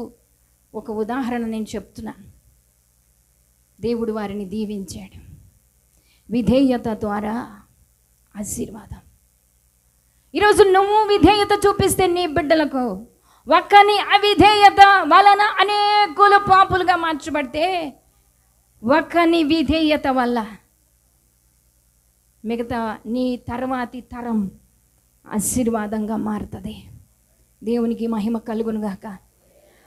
ఒక ఉదాహరణ నేను చెప్తున్నాను. దేవుడు వారిని దీవించాడు. విధేయత ద్వారా ఆశీర్వాదం. ఈరోజు నువ్వు విధేయత చూపిస్తే నీ బిడ్డలకు, ఒక్కని అవిధేయత వలన అనేకులు పాపులుగా మార్చబడితే, ఒక్కని విధేయత వల్ల మిగతా నీ తర్వాతి తరం ఆశీర్వాదంగా మారుతుంది. దేవునికి మహిమ కలుగునుగాక.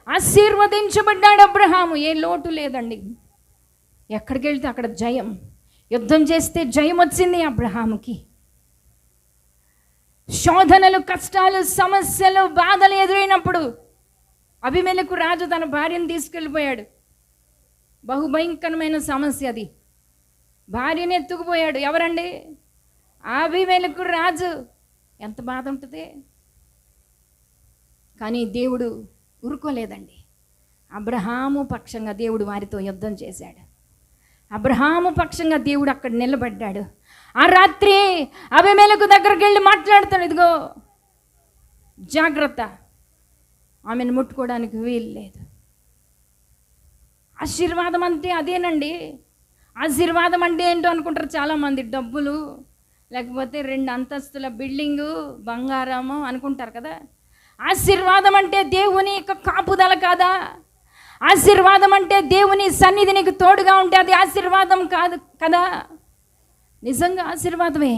ఆశీర్వదించబడ్డాడు అబ్రహాము. ఏ లోటు లేదండి. ఎక్కడికి వెళ్తే అక్కడ జయం. యుద్ధం చేస్తే జయం వచ్చింది అబ్రహాముకి. శోధనలు, కష్టాలు, సమస్యలు, బాధలు ఎదురైనప్పుడు అబీమెలెకు రాజు తన భార్యను తీసుకెళ్ళిపోయాడు. బహుభయంకరమైన సమస్య అది. భార్యను ఎత్తుకుపోయాడు. ఎవరండి? అబీమెలెకు రాజు. ఎంత బాధ ఉంటుంది. కానీ దేవుడు ఊరుకోలేదండి. అబ్రహాము పక్షంగా దేవుడు వారితో యుద్ధం చేశాడు. అబ్రహాము పక్షంగా దేవుడు అక్కడ నిలబడ్డాడు. ఆ రాత్రి అబీమెలెకు దగ్గరికి వెళ్ళి మాట్లాడుతాడు, ఇదిగో జాగ్రత్త, ఆమెను ముట్టుకోవడానికి వీలు లేదు. ఆశీర్వాదం అంటే అదేనండి. ఆశీర్వాదం అంటే ఏంటో అనుకుంటారు చాలామంది. డబ్బులు, లేకపోతే 2 అంతస్తుల బిల్డింగు, బంగారము అనుకుంటారు కదా. ఆశీర్వాదం అంటే దేవుని యొక్క కాపుదల కాదా? ఆశీర్వాదం అంటే దేవుని సన్నిధి నీకు తోడుగా ఉంటే అది ఆశీర్వాదం కాదు కదా. నిజంగా ఆశీర్వాదమే.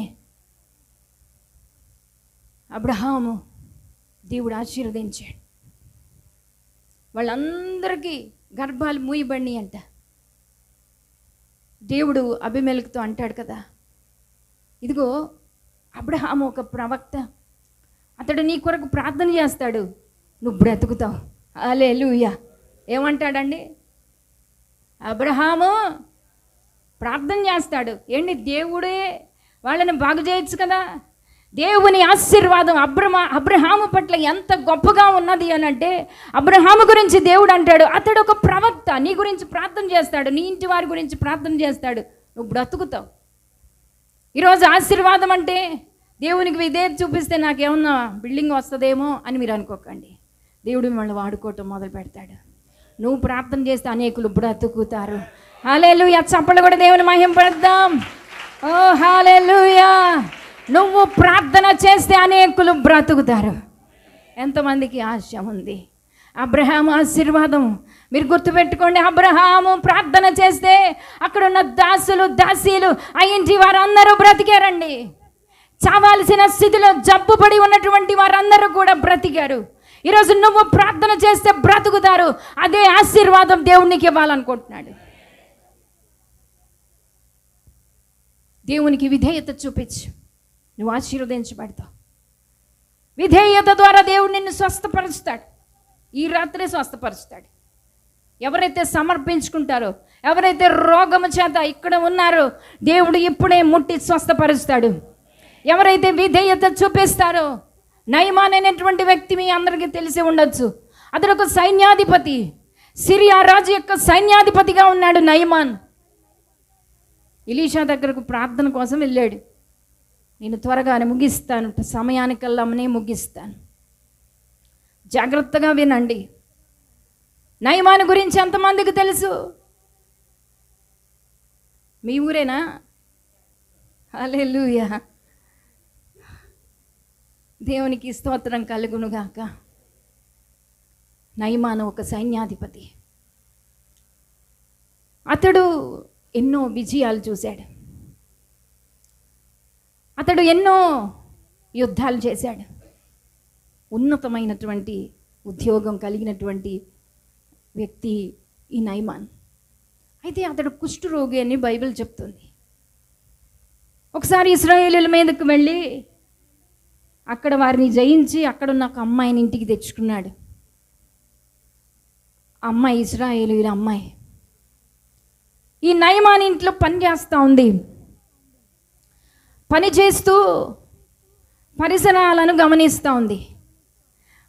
అబ్రహాము దేవుడు ఆశీర్వదించాడు. వాళ్ళందరికీ గర్భాలు మూయబడి అంట. దేవుడు అబీమెలెకుతో అంటాడు కదా, ఇదిగో అబ్రహాము ఒక ప్రవక్త, అతడు నీ కొరకు ప్రార్థన చేస్తాడు, నువ్వు బ్రతుకుతావు. హల్లెలూయా. ఏమంటాడండి? అబ్రహాము ప్రార్థన చేస్తాడు. ఏంటి, దేవుడే వాళ్ళని బాగు చేయొచ్చు కదా. దేవుని ఆశీర్వాదం అబ్రహాము పట్ల ఎంత గొప్పగా ఉన్నది అని అంటే, అబ్రహాము గురించి దేవుడు అంటాడు, అతడు ఒక ప్రవక్త, నీ గురించి ప్రార్థన చేస్తాడు, నీ ఇంటి వారి గురించి ప్రార్థన చేస్తాడు, నువ్వు బ్రతుకుతావు. ఈరోజు ఆశీర్వాదం అంటే దేవునికి విధేయత చూపిస్తే నాకేమన్నా బిల్డింగ్ వస్తుందేమో అని మీరు అనుకోకండి. దేవుడు మిమ్మల్ని వాడుకోవటం మొదలు పెడతాడు. నువ్వు ప్రార్థన చేస్తే అనేకులు బ్రతుకుతారు. హల్లెలూయా. చప్పట్లు కూడా దేవుని మహిమపడదాం. ఓ హల్లెలూయా. నువ్వు ప్రార్థన చేస్తే అనేకులు బ్రతుకుతారు. ఎంతమందికి ఆశ ఉంది? అబ్రహాము ఆశీర్వాదం మీరు గుర్తుపెట్టుకోండి. అబ్రహాము ప్రార్థన చేస్తే అక్కడున్న దాసులు, దాసీలు, ఆ ఇంటి వారందరూ బ్రతికారండి. చావాల్సిన స్థితిలో జబ్బుపడి ఉన్నటువంటి వారందరూ కూడా బ్రతికారు. ఈరోజు నువ్వు ప్రార్థన చేస్తే బ్రతుకుతారు. అదే ఆశీర్వాదం దేవునికి ఇవ్వాలనుకుంటున్నాడు. దేవునికి విధేయత చూపించు, నువ్వు ఆశీర్వదించబడతావు. విధేయత ద్వారా దేవుడు నిన్ను స్వస్థపరుస్తాడు. ఈ రాత్రే స్వస్థపరుస్తాడు. ఎవరైతే సమర్పించుకుంటారో, ఎవరైతే రోగము చేత ఇక్కడ ఉన్నారో, దేవుడు ఇప్పుడే ముట్టి స్వస్థపరుస్తాడు. ఎవరైతే విధేయత చూపిస్తారో నయమాన్ అనేటువంటి వ్యక్తి మీ అందరికీ తెలిసి ఉండొచ్చు. అతడు ఒక సైన్యాధిపతి, సిరియా రాజు యొక్క సైన్యాధిపతిగా ఉన్నాడు నయమాన్. ఎలీషా దగ్గరకు ప్రార్థన కోసం వెళ్ళాడు. నేను త్వరగానే ముగిస్తాను, సమయానికల్లా ముగిస్తాను. జాగ్రత్తగా వినండి. నయమాను గురించి ఎంతమందికి తెలుసు? మీ ఊరేనా? హల్లెలూయా, దేవునికి స్తోత్రం కలుగునుగాక. నయమాను ఒక సైన్యాధిపతి. అతడు ఎన్నో విజయాలు చూశాడు. అతడు ఎన్నో యుద్ధాలు చేశాడు. ఉన్నతమైనటువంటి ఉద్యోగం కలిగినటువంటి వ్యక్తి ఈ నయమాన్. అయితే అతడు కుష్ఠరోగి అని బైబిల్ చెప్తుంది. ఒకసారి ఇశ్రాయేలీయుల మీదకు వెళ్ళి అక్కడ వారిని జయించి అక్కడున్న ఒక అమ్మాయిని ఇంటికి తెచ్చుకున్నాడు. అమ్మాయి ఇశ్రాయేలీయుల అమ్మాయి. ఈ నయమాన్ ఇంట్లో పని చేస్తూ ఉంది. పని చేస్తూ పరిసరాలను గమనిస్తూ ఉంది.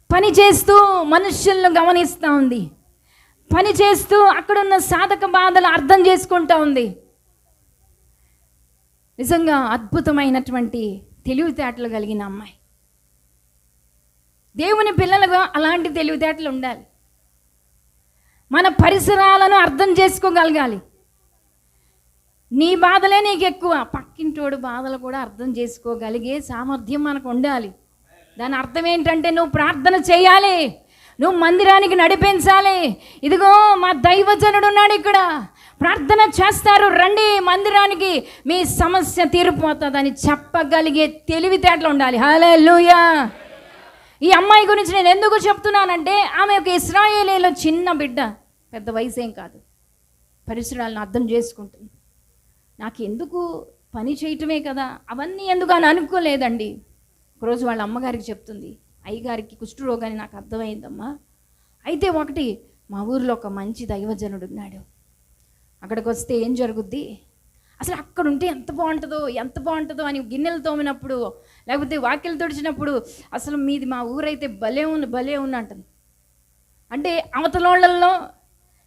పని చేస్తూ మనుషులను గమనిస్తూ ఉంది. పని చేస్తూ అక్కడున్న సాధక బాధలు అర్థం చేసుకుంటూ ఉంది. నిజంగా అద్భుతమైనటువంటి తెలివితేటలు కలిగిన అమ్మాయి. దేవుని పిల్లలుగా అలాంటి తెలివితేటలు ఉండాలి. మన పరిసరాలను అర్థం చేసుకోగలగాలి. నీ బాధలే నీకు ఎక్కువ, పక్కింటోడు బాధలు కూడా అర్థం చేసుకోగలిగే సామర్థ్యం మనకు ఉండాలి. దాని అర్థం ఏంటంటే నువ్వు ప్రార్థన చేయాలి, నువ్వు మందిరానికి నడిపించాలి. ఇదిగో మా దైవజనుడు ఉన్నాడు, ఇక్కడ ప్రార్థన చేస్తారు, రండి మందిరానికి, మీ సమస్య తీరిపోతుందని చెప్పగలిగే తెలివితేటలు ఉండాలి. హల్లెలూయా. ఈ అమ్మాయి గురించి నేను ఎందుకు చెప్తున్నానంటే ఆమె ఒక ఇశ్రాయేలీలో చిన్న బిడ్డ, పెద్ద వయసు ఏం కాదు, పరిసరాలను అర్థం చేసుకుంటుంది. నాకు ఎందుకు పని చేయటమే కదా, అవన్నీ ఎందుకు అని అనుకోలేదండి. ఒకరోజు వాళ్ళ అమ్మగారికి చెప్తుంది, అయ్యగారికి కుష్ఠరోగాన్ని నాకు అర్థమైందమ్మా. అయితే ఒకటి, మా ఊరిలో ఒక మంచి దైవజనుడు ఉన్నాడు, అక్కడికి వస్తే ఏం జరుగుద్ది, అసలు అక్కడ ఉంటే ఎంత బాగుంటుందో అని గిన్నెలు తోమినప్పుడు లేకపోతే వాకిలు తుడిచినప్పుడు అసలు మీది మా ఊరైతే భలే అంటుంది. అంటే అవతలోళ్ళల్లో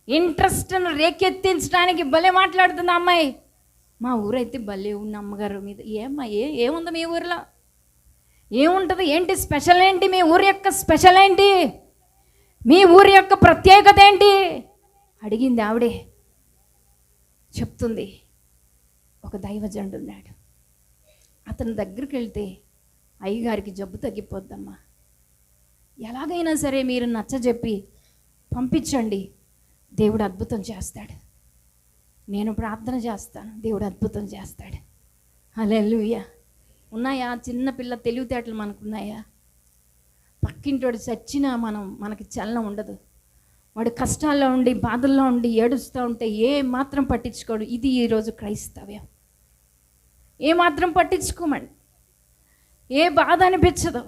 ఇంట్రెస్ట్ను రేకెత్తించడానికి భలే మాట్లాడుతుంది అమ్మాయి. మా ఊరైతే భలే ఉన్న అమ్మగారు మీద. ఏముంది మీ ఊరిలో, ఏముంటుంది, ఏంటి స్పెషల్, ఏంటి మీ ఊరి యొక్క స్పెషల్ ఏంటి, మీ ఊరి యొక్క ప్రత్యేకత ఏంటి అడిగింది ఆవిడే. చెప్తుంది, ఒక దైవజనుడు ఉన్నాడు, అతని దగ్గరికి వెళ్తే అయ్యగారికి జబ్బు తగ్గిపోద్దమ్మా, ఎలాగైనా సరే మీరు నచ్చజెప్పి పంపించండి, దేవుడు అద్భుతం చేస్తాడు. నేను ప్రార్థన చేస్తాను, దేవుడు అద్భుతం చేస్తాడు. హల్లెలూయా. ఉన్నాయా చిన్న పిల్ల తెలివితేటలు మనకున్నాయా? పక్కింటోడు చచ్చినా మనకి చలనం ఉండదు. వాడు కష్టాల్లో ఉండి బాధల్లో ఉండి ఏడుస్తూ ఉంటే ఏ మాత్రం పట్టించుకోడు. ఇది ఈరోజు క్రైస్తవ్యం. ఏ మాత్రం పట్టించుకోమండి, ఏ బాధ అనిపించదు.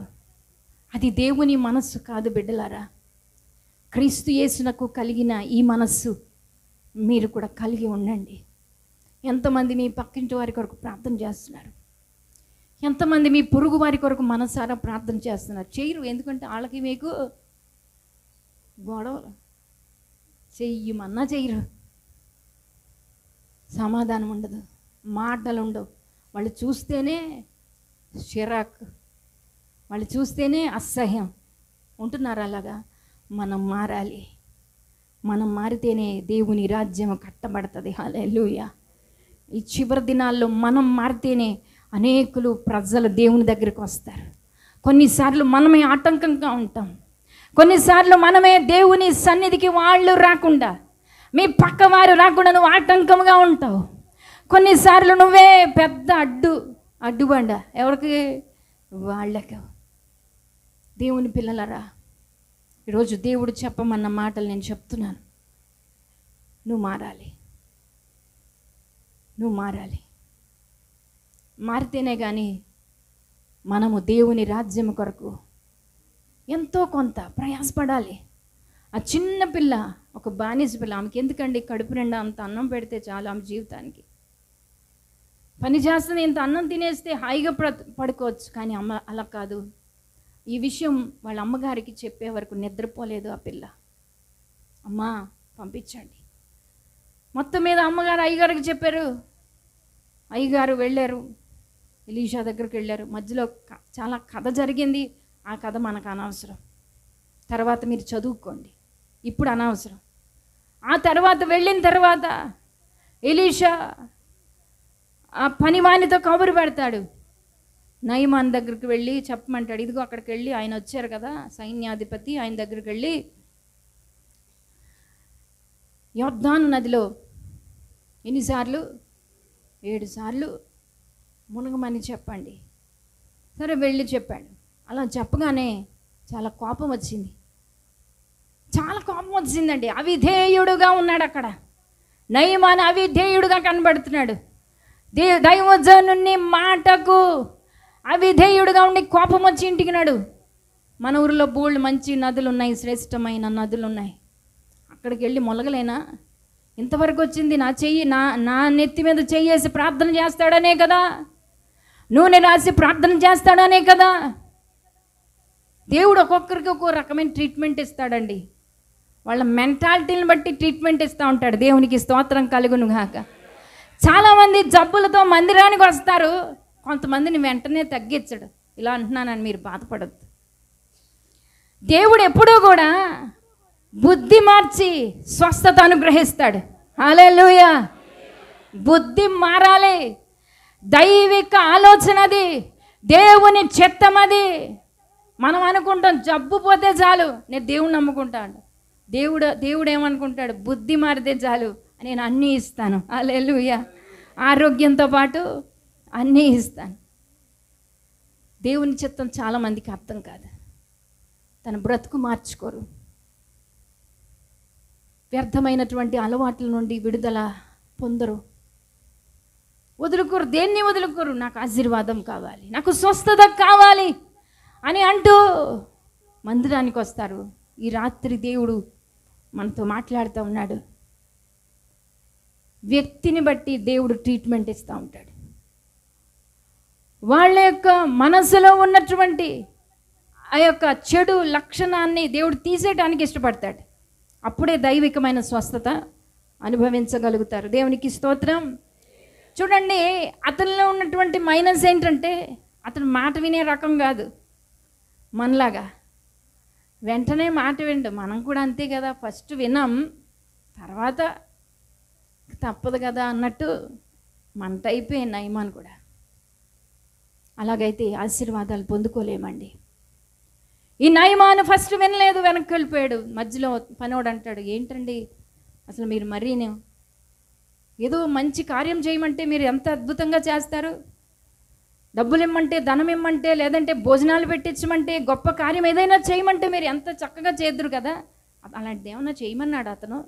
అది దేవుని మనస్సు కాదు బిడ్డలారా. క్రీస్తు యేసునకు కలిగిన ఈ మనస్సు మీరు కూడా కలిగి ఉండండి. ఎంతమంది మీ పక్కింటి వారి కొరకు ప్రార్థన చేస్తున్నారు? ఎంతమంది మీ పొరుగు వారి కొరకు మనసారా ప్రార్థన చేస్తున్నారు? చేయరు, ఎందుకంటే వాళ్ళకి మీకు గొడవలు, చెయ్యమన్నా చేయరు, సమాధానం ఉండదు, మాటలు ఉండవు. వాళ్ళు చూస్తేనే చిరాకు, వాళ్ళు చూస్తేనే అసహ్యం ఉంటున్నారు. అలాగా మనం మారాలి. మనం మారితేనే దేవుని రాజ్యం కట్టబడుతుంది. హల్లెలూయా. ఈ చివరి దినాల్లో మనం మారితేనే అనేకులు ప్రజలు దేవుని దగ్గరికి వస్తారు. కొన్నిసార్లు మనమే ఆటంకంగా ఉంటాం, కొన్నిసార్లు మనమే దేవుని సన్నిధికి వాళ్ళు రాకుండా, మీ పక్కవారు రాకుండా నువ్వు ఆటంకంగా ఉంటావు. కొన్నిసార్లు నువ్వే పెద్ద అడ్డుబండ ఎవరికి, వాళ్ళకు. దేవుని పిల్లలరా, ఈరోజు దేవుడు చెప్పమన్న మాటలు నేను చెప్తున్నాను. నువ్వు మారాలి. మారితేనే కానీ మనము దేవుని రాజ్యం కొరకు ఎంతో కొంత ప్రయాసపడాలి. ఆ చిన్న పిల్ల ఒక బానిస పిల్ల, ఆమెకి ఎందుకండి కడుపు నిండా అంత అన్నం పెడితే చాలు ఆమె జీవితానికి. పని చేస్తుంది, ఇంత అన్నం తినేస్తే హాయిగా పడుకోవచ్చు. కానీ అమ్మ అలా కాదు, ఈ విషయం వాళ్ళ అమ్మగారికి చెప్పే వరకు నిద్రపోలేదు ఆ పిల్ల. అమ్మా పంపించండి. మొత్తం మీద అమ్మగారు అయ్యగారికి చెప్పారు. అయ్యగారు వెళ్ళారు, ఎలీషా దగ్గరికి వెళ్ళారు. మధ్యలో చాలా కథ జరిగింది. ఆ కథ మనకు అనవసరం, తర్వాత మీరు చదువుకోండి, ఇప్పుడు అనవసరం. ఆ తర్వాత వెళ్ళిన తర్వాత ఎలీషా ఆ పనివానితో కబురు పెడతాడు. నయమాన్ దగ్గరికి వెళ్ళి చెప్పమంటాడు, ఇదిగో అక్కడికి వెళ్ళి ఆయన వచ్చారు కదా సైన్యాధిపతి, ఆయన దగ్గరికి వెళ్ళి యొర్దాను నదిలో ఎన్నిసార్లు 7 సార్లు మునగమని చెప్పండి. సరే వెళ్ళి చెప్పాడు. అలా చెప్పగానే చాలా కోపం వచ్చింది, చాలా కోపం వచ్చిందండి. అవిధేయుడుగా ఉన్నాడు అక్కడ. నయమాన్ అవిధేయుడుగా కనబడుతున్నాడు. దైవజనుని మాటకు అవిధేయుడుగా ఉండి కోపం వచ్చి ఇంటికినాడు. మన ఊరిలో బోల్డ్ మంచి నదులు ఉన్నాయి, శ్రేష్టమైన నదులు ఉన్నాయి. అక్కడికి వెళ్ళి మొలగలేనా? ఇంతవరకు వచ్చింది నా చెయ్యి, నా నెత్తి మీద చెయ్యేసి ప్రార్థన చేస్తాడనే కదా, నూనె రాసి ప్రార్థన చేస్తాడనే కదా. దేవుడు ఒక్కొక్కరికి ఒక్కో రకమైన ట్రీట్మెంట్ ఇస్తాడండి. వాళ్ళ మెంటాలిటీని బట్టి ట్రీట్మెంట్ ఇస్తూ ఉంటాడు. దేవునికి స్తోత్రం కలుగును గాక. చాలామంది జబ్బులతో మందిరానికి వస్తారు, కొంతమందిని వెంటనే తగ్గించడు. ఇలా అంటున్నానని మీరు బాధపడద్దు. దేవుడు ఎప్పుడూ కూడా బుద్ధి మార్చి స్వస్థత అనుగ్రహిస్తాడు. హల్లెలూయా. బుద్ధి మారాలి, దైవిక ఆలోచన అది, దేవుని చిత్తం అది. మనం అనుకుంటాం జబ్బు పోతే చాలు, నేను దేవుని నమ్ముకుంటాను. దేవుడు ఏమనుకుంటాడు? బుద్ధి మారితే చాలు, నేను అన్నీ ఇస్తాను. హల్లెలూయా. ఆరోగ్యంతో పాటు అన్నీ ఇస్తాను. దేవుని చిత్తం చాలామందికి అర్థం కాదు. తన బ్రతుకు మార్చుకోరు. వ్యర్థమైనటువంటి అలవాట్ల నుండి విడుదల పొందరు. వదులుకోరు, దేన్ని వదులుకోరు. నాకు ఆశీర్వాదం కావాలి, నాకు స్వస్థత కావాలి అని అంటూ మందిరానికి వస్తారు. ఈ రాత్రి దేవుడు మనతో మాట్లాడుతూ ఉన్నాడు. వ్యక్తిని బట్టి దేవుడు ట్రీట్మెంట్ ఇస్తూ ఉంటాడు. వాళ్ళ యొక్క మనసులో ఉన్నటువంటి ఆ యొక్క చెడు లక్షణాన్ని దేవుడు తీసేయడానికి ఇష్టపడతాడు. అప్పుడే దైవికమైన స్వస్థత అనుభవించగలుగుతారు. దేవునికి స్తోత్రం. చూడండి, అతనిలో ఉన్నటువంటి మైనస్ ఏంటంటే అతను మాట వినే రకం కాదు మనలాగా. వెంటనే మాట విండు. మనం కూడా అంతే కదా, ఫస్ట్ వినం, తర్వాత తప్పదు కదా అన్నట్టు మంట అయిపోయి నయమాన్ కూడా. అలాగైతే ఆశీర్వాదాలు పొందుకోలేమండి. ఈ నయమాను ఫస్ట్ వినలేదు, వెనక్కి వెళ్ళిపోయాడు. మధ్యలో పనివాడు అంటాడు, ఏంటండి అసలు మీరు మరీను ఏదో మంచి కార్యం చేయమంటే మీరు ఎంత అద్భుతంగా చేస్తారు, డబ్బులు ఇమ్మంటే, ధనం ఇమ్మంటే, లేదంటే భోజనాలు పెట్టించమంటే, గొప్ప కార్యం ఏదైనా చేయమంటే మీరు ఎంత చక్కగా చేద్దరు కదా. అలాంటిది ఏమన్నా చేయమన్నాడా అతను?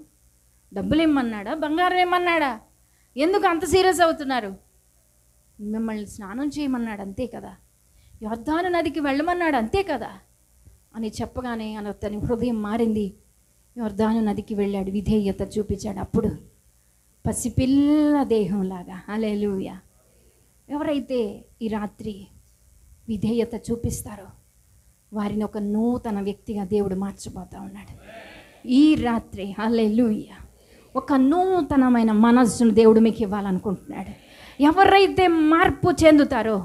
డబ్బులు ఇమ్మన్నాడా, బంగారం ఇమ్మన్నాడా? ఎందుకు అంత సీరియస్ అవుతున్నారు? మిమ్మల్ని స్నానం చేయమన్నాడు అంతే కదా, యొర్దాను నదికి వెళ్ళమన్నాడు అంతే కదా అని చెప్పగానే అతని హృదయం మారింది. యొర్దాను నదికి వెళ్ళాడు, విధేయత చూపించాడు. అప్పుడు పసిపిల్ల దేహంలాగా. హల్లెలూయా. ఎవరైతే ఈ రాత్రి విధేయత చూపిస్తారో వారిని ఒక నూతన వ్యక్తిగా దేవుడు మార్చిపోతూ ఉన్నాడు ఈ రాత్రి. హల్లెలూయా. ఒక నూతనమైన మనస్సును దేవుడు మీకు ఇవ్వాలనుకుంటున్నాడు. ఎవరైతే మార్పు చెందుతారో,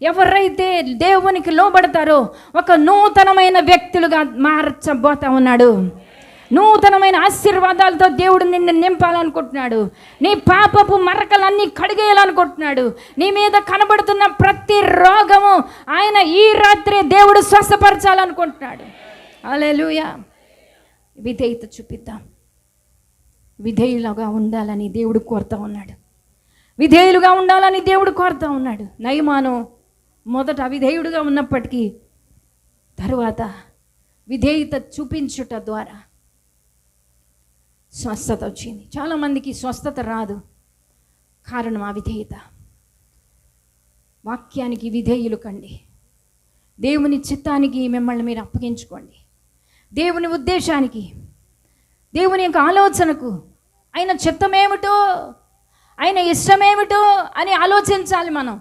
ఎవరైతే దేవునికి లోబడతారో ఒక నూతనమైన వ్యక్తులుగా మార్చబోతా ఉన్నాడు. నూతనమైన ఆశీర్వాదాలతో దేవుడు నిన్ను నింపాలనుకుంటున్నాడు. నీ పాపపు మరకలన్నీ కడిగేయాలనుకుంటున్నాడు. నీ మీద కనబడుతున్న ప్రతి రోగము ఆయన ఈ రాత్రి దేవుడు స్వస్థపరచాలనుకుంటున్నాడు. హల్లెలూయా. విధేయత చూపిద్దాం. విధేయులుగా ఉండాలని దేవుడు కోరుతూ ఉన్నాడు. విధేయులుగా ఉండాలని దేవుడు కోరుతూ ఉన్నాడు. నయమాను మొదట అవిధేయుడుగా ఉన్నప్పటికీ తరువాత విధేయత చూపించుట ద్వారా స్వస్థత వచ్చింది. చాలామందికి స్వస్థత రాదు, కారణం అవిధేయత. వాక్యానికి విధేయులు కండి. దేవుని చిత్తానికి మిమ్మల్ని మీరు అప్పగించుకోండి. దేవుని ఉద్దేశానికి, దేవుని యొక్క ఆలోచనకు, ఆయన చిత్తమేమిటో, ఆయన ఇష్టమేమిటో అని ఆలోచించాలి మనం.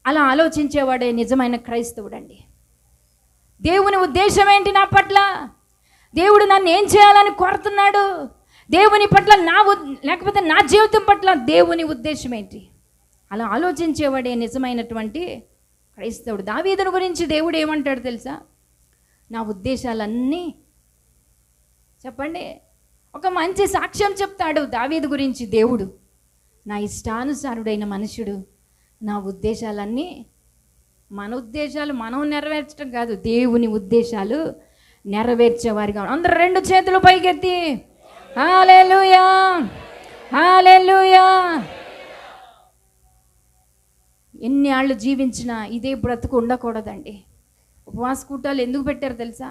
అలా ఆలోచించేవాడే నిజమైన క్రైస్తవుడండి. దేవుని ఉద్దేశం ఏంటి నా పట్ల? దేవుడు నన్ను ఏం చేయాలని కోరుతున్నాడు? దేవుని పట్ల లేకపోతే నా జీవితం పట్ల దేవుని ఉద్దేశం ఏంటి? అలా ఆలోచించేవాడే నిజమైనటువంటి క్రైస్తవుడు. దావీదుని గురించి దేవుడు ఏమంటాడు తెలుసా? నా ఉద్దేశాలన్నీ, చెప్పండి, ఒక మంచి సాక్ష్యం చెప్తాడు దావీదు గురించి దేవుడు. నా ఇష్టానుసారుడైన మనుషుడు, నా ఉద్దేశాలన్నీ, మన ఉద్దేశాలు మనం నెరవేర్చడం కాదు, దేవుని ఉద్దేశాలు నెరవేర్చేవారిగా. అందరూ రెండు చేతులు పైకెత్తి హల్లెలూయా, హల్లెలూయా. ఎన్ని ఏళ్ళు జీవించినా ఇదే బ్రతుకు ఉండకూడదండి. ఉపవాస కూటాలు ఎందుకు పెట్టారు తెలుసా?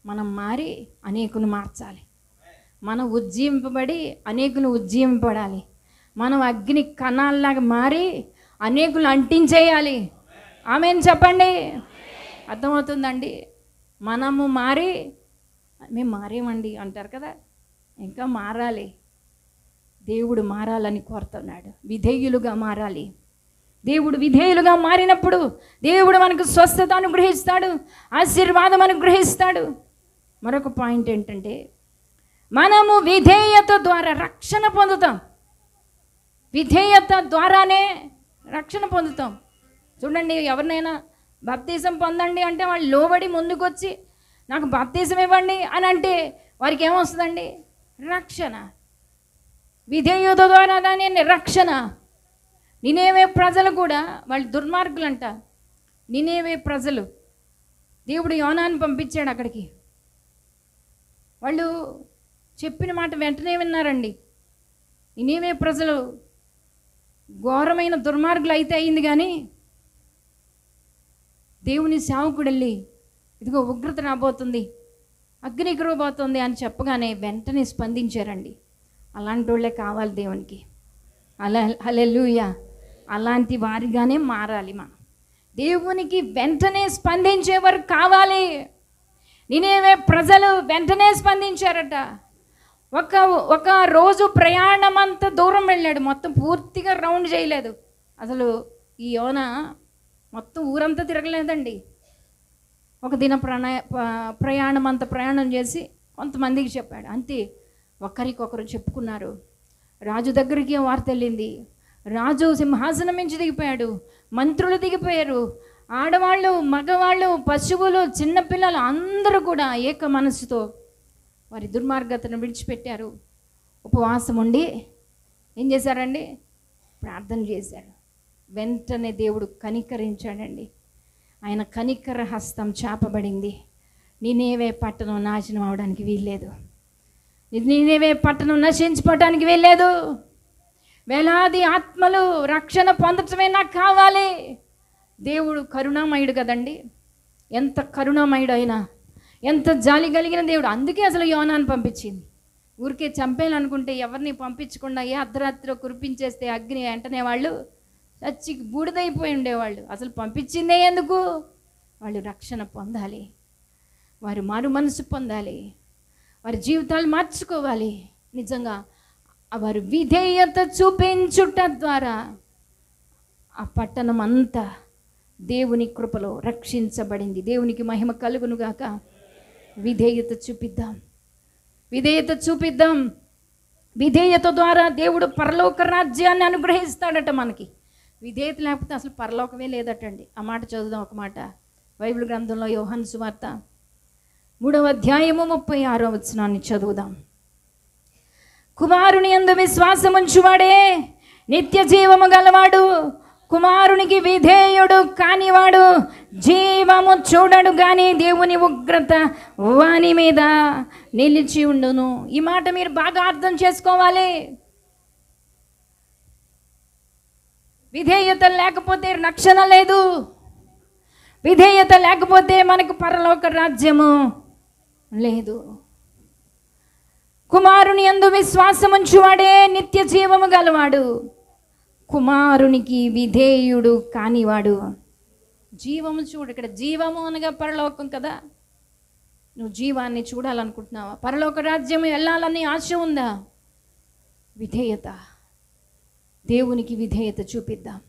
మనం మారి అనేకులు మార్చాలి. మనం ఉజ్జీవింపబడి అనేకులు ఉజ్జీవింపబడాలి. మనం అగ్ని కణాల్లాగా మారి అనేకులు అంటించేయాలి. ఆమెన్ చెప్పండి. అర్థమవుతుందండి? మనము మారి, మేము మారేమండి అంటారు కదా, ఇంకా మారాలి. దేవుడు మారాలని కోరుతున్నాడు. విధేయులుగా మారాలి. దేవుడు విధేయులుగా మారినప్పుడు దేవుడు మనకు స్వస్థత అనుగ్రహిస్తాడు, ఆశీర్వాదం అనుగ్రహిస్తాడు. మరొక పాయింట్ ఏంటంటే, మనము విధేయత ద్వారా రక్షణ పొందుతాం. విధేయత ద్వారానే రక్షణ పొందుతాం. చూడండి, ఎవరినైనా బాప్తీసం పొందండి అంటే వాళ్ళు లోబడి ముందుకొచ్చి నాకు బాప్తీసం ఇవ్వండి అని అంటే వారికి ఏమొస్తుందండి? రక్షణ. విధేయత ద్వారానే రక్షణ. నినేవే ప్రజలు కూడా వాళ్ళు దుర్మార్గులంట. నినేవే ప్రజలు, దేవుడు యోనాను పంపించాడు అక్కడికి. వాళ్ళు చెప్పిన మాట వెంటనే విన్నారండి. నినేవే ప్రజలు ఘోరమైన దుర్మార్గులు అయితే అయింది, కానీ దేవుని సేవకుడు వెళ్ళి ఇదిగో ఉగ్రత రాబోతుంది, అగ్ని కురవబోతుంది అని చెప్పగానే వెంటనే స్పందించారండి. అలాంటి వాళ్ళే కావాలి దేవునికి. హల్లెలూయా. అలాంటి వారిగానే మారాలి మనం. దేవునికి వెంటనే స్పందించేవారు కావాలి. నినేవే ప్రజలు వెంటనే స్పందించారట. ఒక రోజు ప్రయాణం అంత దూరం వెళ్ళాడు, మొత్తం పూర్తిగా రౌండ్ చేయలేదు. అసలు ఈ యోనా మొత్తం ఊరంతా తిరగలేదండి. ఒక దిన ప్రయాణం అంత ప్రయాణం చేసి కొంతమందికి చెప్పాడు, అంతే. ఒకరికొకరు చెప్పుకున్నారు. రాజు దగ్గరికి వార్త వెళ్ళింది. రాజు సింహాసనం నుంచి దిగిపోయాడు, మంత్రులు దిగిపోయారు, ఆడవాళ్ళు, మగవాళ్ళు, పశువులు, చిన్నపిల్లలు అందరూ కూడా ఏక మనసుతో వారి దుర్మార్గతను విడిచిపెట్టారు. ఉపవాసం ఉండి ఏం చేశారండి? ప్రార్థన చేశారు. వెంటనే దేవుడు కనికరించాడండి. ఆయన కనికర హస్తం చాపబడింది. నినేవే పట్టణం నాశనం అవడానికి వీల్లేదు. నినేవే పట్టణం నశించిపోవడానికి వీల్లేదు. వేలాది ఆత్మలు రక్షణ పొందటమే నాకు కావాలి. దేవుడు కరుణామయుడు కదండి. ఎంత కరుణామయుడు అయినా, ఎంత జాలి కలిగిన దేవుడు. అందుకే అసలు యోనాను పంపించింది. ఊరికే చంపేయాలనుకుంటే ఎవరిని పంపించకుండా ఏ అర్ధరాత్రిలో కురిపించేస్తే అగ్ని వెంటనే వాళ్ళు చచ్చి బూడిదైపోయి ఉండేవాళ్ళు. అసలు పంపించిందే ఎందుకు? వాళ్ళు రక్షణ పొందాలి, వారు మారు మనసు పొందాలి, వారి జీవితాలు మార్చుకోవాలి. నిజంగా వారు విధేయత చూపించుట ద్వారా ఆ పట్టణం అంతా దేవుని కృపలో రక్షించబడింది. దేవునికి మహిమ కలుగునుగాక. విధేయత చూపిద్దాం, విధేయత చూపిద్దాం. విధేయత ద్వారా దేవుడు పరలోక రాజ్యాన్ని అనుగ్రహిస్తాడట మనకి. విధేయత లేకపోతే అసలు పరలోకమే లేదటండి. ఆ మాట చదువుదాం. ఒక మాట బైబిల్ గ్రంథంలో యోహాను సువార్త 3వ అధ్యాయము 36వ వచనాన్ని చదువుదాం. కుమారుని యందు విశ్వాసముంచువాడే నిత్య జీవము గలవాడు, కుమారునికి విధేయుడు కానివాడు జీవము చూడడు గాని దేవుని ఉగ్రత వాని మీద నిలిచి ఉండును. ఈ మాట మీరు బాగా అర్థం చేసుకోవాలి. విధేయత లేకపోతే రక్షణ లేదు. విధేయత లేకపోతే మనకు పరలోక రాజ్యము లేదు. కుమారుని యందు విశ్వాసముంచువాడే నిత్య జీవము గలవాడు, కుమారునికి విధేయుడు కానివాడు జీవము చూడు. ఇక్కడ జీవము అనగా పరలోకం కదా. నువ్వు జీవాన్ని చూడాలనుకుంటున్నావా? పరలోక రాజ్యం వెళ్ళాలని ఆశ ఉందా? విధేయత, దేవునికి విధేయత చూపిద్దాం.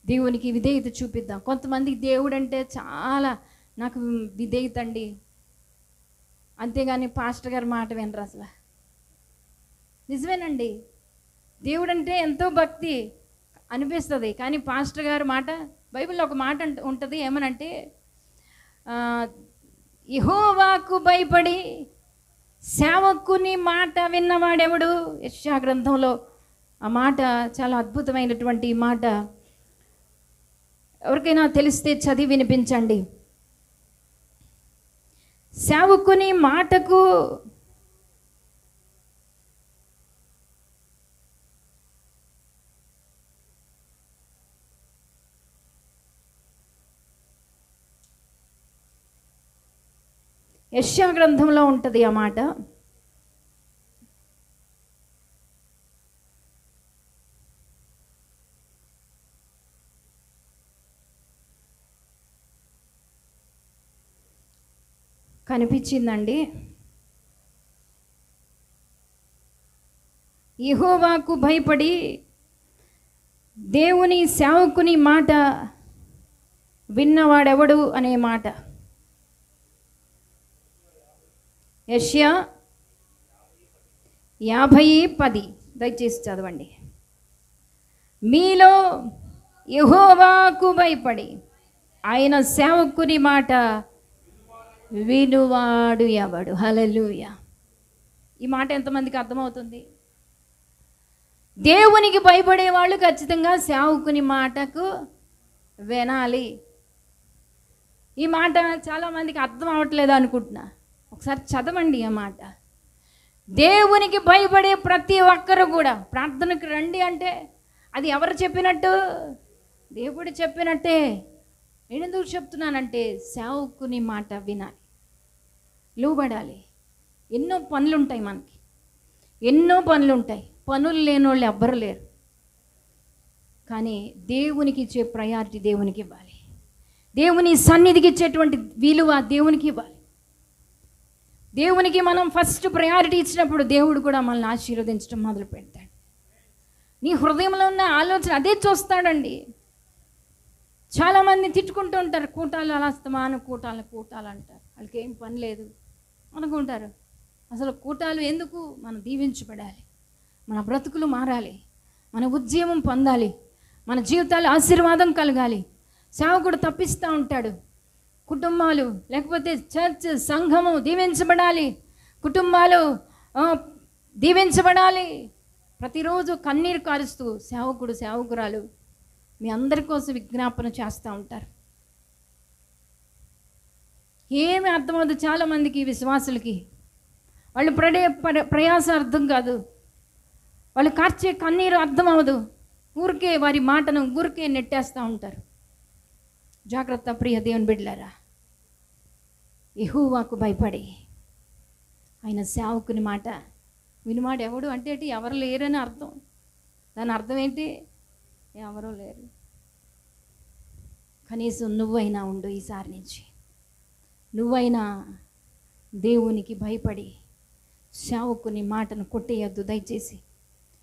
దేవునికి విధేయత చూపిద్దాం. కొంతమందికి దేవుడు అంటే చాలా నాకు విధేయత అండి. అంతేగాని పాస్టర్ గారి మాట వినరు అసలు. నిజమేనండి, దేవుడు అంటే ఎంతో భక్తి అనిపిస్తుంది, కానీ పాస్టర్ గారి మాట, బైబిల్లో ఒక మాట ఉంటుంది, ఏమనంటే యెహోవాకు భయపడి సేవకుని మాట విన్నవాడెవడు. యెషయా గ్రంథంలో ఆ మాట చాలా అద్భుతమైనటువంటి మాట. ఎవరికైనా తెలిస్తే చదివి వినిపించండి. సేవకుని మాటకు యెషయా గ్రంథంలో ఉంటుంది ఆ మాట. కనిపించిందండి. యెహోవాకు భయపడి దేవుని సేవకుని మాట విన్నవాడెవడు అనే మాట. యెషయా 50:10 దయచేసి చదవండి. మీలో యెహోవాకు భయపడి ఆయన సేవకుని మాట వినువాడు ఎవడు. హల్లెలూయా. ఈ మాట ఎంతమందికి అర్థమవుతుంది? దేవునికి భయపడే వాళ్ళు ఖచ్చితంగా సేవకుని మాటకు వినాలి. ఈ మాట చాలామందికి అర్థం అవ్వట్లేదు అనుకుంటున్నా. ఒకసారి చదవండి ఆ మాట. దేవునికి భయపడే ప్రతి ఒక్కరు కూడా ప్రార్థనకు రండి అంటే అది ఎవరు చెప్పినట్టు? దేవుడు చెప్పినట్టే. నేను ఎందుకు చెప్తున్నానంటే సేవకుని మాట వినాలి, లోబడాలి. ఎన్నో పనులు ఉంటాయి మనకి, ఎన్నో పనులు ఉంటాయి. పనులు లేని వాళ్ళు ఎవ్వరు లేరు. కానీ దేవునికి ఇచ్చే ప్రయారిటీ దేవునికి ఇవ్వాలి. దేవుని సన్నిధికి ఇచ్చేటువంటి విలువ దేవునికి ఇవ్వాలి. దేవునికి మనం ఫస్ట్ ప్రయారిటీ ఇచ్చినప్పుడు దేవుడు కూడా మనల్ని ఆశీర్వదించడం మొదలు పెడతాడు. నీ హృదయంలో ఉన్న ఆలోచన అదే చూస్తాడండి. చాలామంది తిట్టుకుంటూ ఉంటారు, కూటాలు అలా అస్తమాను కూటాలు అంటారు. వాళ్ళకి ఏం పని లేదు అనుకుంటారు. అసలు కూటాలు ఎందుకు? మనం దీవించబడాలి, మన బ్రతుకులు మారాలి, మన ఉద్యమం పొందాలి, మన జీవితాలు ఆశీర్వాదం కలగాలి. సేవకుడు తప్పిస్తూ ఉంటాడు. కుటుంబాలు లేకపోతే చర్చ్ సంఘము దీవించబడాలి, కుటుంబాలు దీవించబడాలి. ప్రతిరోజు కన్నీరు కారుస్తూ సేవకుడు సేవకురాలు మీ అందరి కోసం విజ్ఞాపన చేస్తూ ఉంటారు. ఏమి అర్థమవుతుంది చాలామందికి, విశ్వాసులకి. వాళ్ళు ప్రయాస అర్థం కాదు, వాళ్ళు కార్చే కన్నీరు అర్థం అవ్వదు. ఊరికే వారి మాటను ఊరికే నెట్టేస్తూ ఉంటారు. జాగ్రత్త ప్రియ దేవుని బిడ్డలారా. యెహోవాకు భయపడి ఆయన సేవకుని మాట వినుమాడు ఎవడు అంటే ఎవరు లేరని అర్థం. దాని అర్థం ఏంటి? ఎవరూ లేరు. కనీసం నువ్వైనా ఉండు. ఈసారి నుంచి నువ్వైనా దేవునికి భయపడి సేవకుని మాటను కొట్టేయద్దు దయచేసి.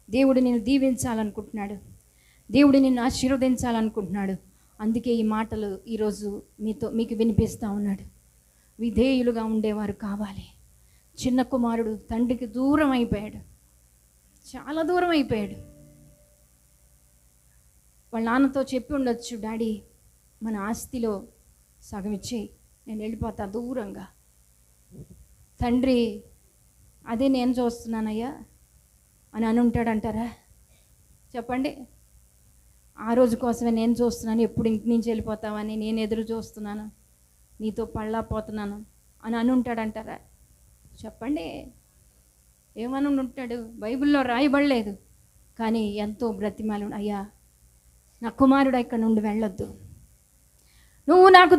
దేవుడు నిన్ను దీవించాలనుకుంటున్నాడు, దేవుడు నిన్ను ఆశీర్వదించాలనుకుంటున్నాడు. అందుకే ఈ మాటలు ఈరోజు మీకు వినిపిస్తూ ఉన్నాడు. విధేయులుగా ఉండేవారు కావాలి. చిన్న కుమారుడు తండ్రికి దూరం అయిపోయాడు, చాలా దూరం అయిపోయాడు. వాళ్ళ నాన్నతో చెప్పి ఉండొచ్చు, డాడీ మన ఆస్తిలో సగం ఇచ్చేయి, నేను వెళ్ళిపోతా దూరంగా. తండ్రి అదే నేను చూస్తున్నానయ్యా అని ఉంటాడంటారా? చెప్పండి. ఆ రోజు కోసమే నేను చూస్తున్నాను, ఎప్పుడు ఇంటి నుంచి వెళ్ళిపోతావని నేను ఎదురు చూస్తున్నాను, నీతో పళ్ళాపోతున్నాను అని ఉంటాడంటారా? చెప్పండి. ఏమని ఉంటాడు? బైబిల్లో రాయబడలేదు, కానీ ఎంతో బ్రతిమాలు, అయ్యా నా కుమారుడు ఇక్కడ నుండి వెళ్ళొద్దు, నువ్వు నాకు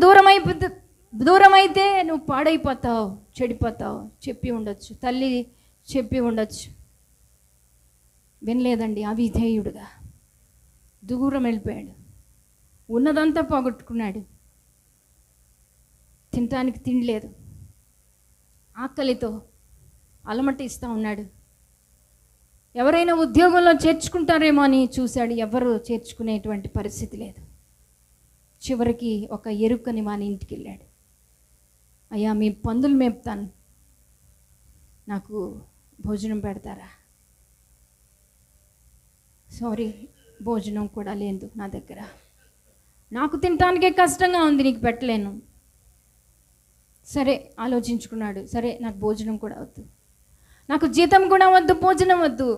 దూరమైతే నువ్వు పాడైపోతావు, చెడిపోతావు చెప్పి ఉండొచ్చు, తల్లి చెప్పి ఉండొచ్చు. వినలేదండి. అవిధేయుడుగా దూరం వెళ్ళిపోయాడు. ఉన్నదంతా పోగొట్టుకున్నాడు. తినటానికి తిండి లేదు, ఆకలితో అలమటిస్తూ ఉన్నాడు. ఎవరైనా ఉద్యోగంలో చేర్చుకుంటారేమో అని చూశాడు, ఎవరు చేర్చుకునేటువంటి పరిస్థితి లేదు. చివరికి ఒక ఎరుకని వాని ఇంటికి వెళ్ళాడు. అయ్యా మీ పందులు మేపుతాను, నాకు భోజనం పెడతారా? సారీ, భోజనం కూడా లేదు నా దగ్గర, నాకు తినటానికే కష్టంగా ఉంది, నీకు పెట్టలేను. సరే ఆలోచించుకున్నాడు, సరే నాకు భోజనం కూడా వద్దు, నాకు జీతం కూడా వద్దు, భోజనం వద్దు,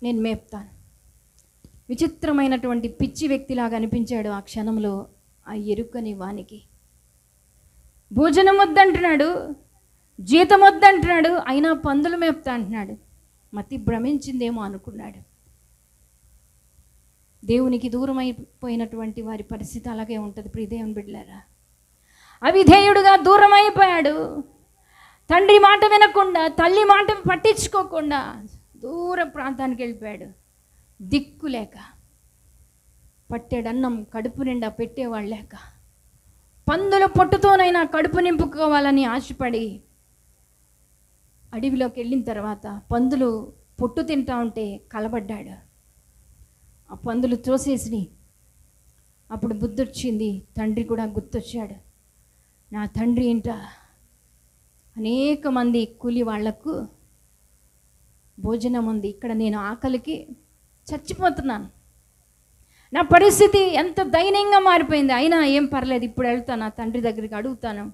నేను మేపుతాను. విచిత్రమైనటువంటి పిచ్చి వ్యక్తిలాగా అనిపించాడు ఆ క్షణంలో ఆ ఎరుకని వానికి. భోజనం వద్దంటున్నాడు, జీతం వద్దంటున్నాడు, అయినా పందులు మేపుతా అంటున్నాడు. మతి భ్రమించిందేమో అనుకున్నాడు. దేవునికి దూరం అయిపోయినటువంటి వారి పరిస్థితి అలాగే ఉంటుంది ప్రియ దేవుని బిడ్డలారా. అవిధేయుడుగా దూరం అయిపోయాడు. తండ్రి మాట వినకుండా, తల్లి మాట పట్టించుకోకుండా దూర ప్రాంతానికి వెళ్ళిపోయాడు. దిక్కు లేక, పట్టెడన్నం కడుపు నిండా పెట్టేవాళ్ళు లేక, పందుల పొట్టుతోనైనా కడుపు నింపుకోవాలని ఆశపడి అడవిలోకి వెళ్ళిన తర్వాత పందులు పొట్టు తింటా ఉంటే కలబడ్డాడు. ఆ పందులు తోసేసి అప్పుడు బుద్ధి వచ్చింది. తండ్రి కూడా గుర్తొచ్చాడు. నా తండ్రి ఇంట అనేక మంది కూలి వాళ్లకు భోజనం ఉంది, ఇక్కడ నేను ఆకలికి చచ్చిపోతున్నాను, నా పరిస్థితి ఎంత దయనీయంగా మారిపోయింది. అయినా ఏం పర్లేదు, ఇప్పుడు వెళ్తాను, నా తండ్రి దగ్గరికి అడుగుతాను,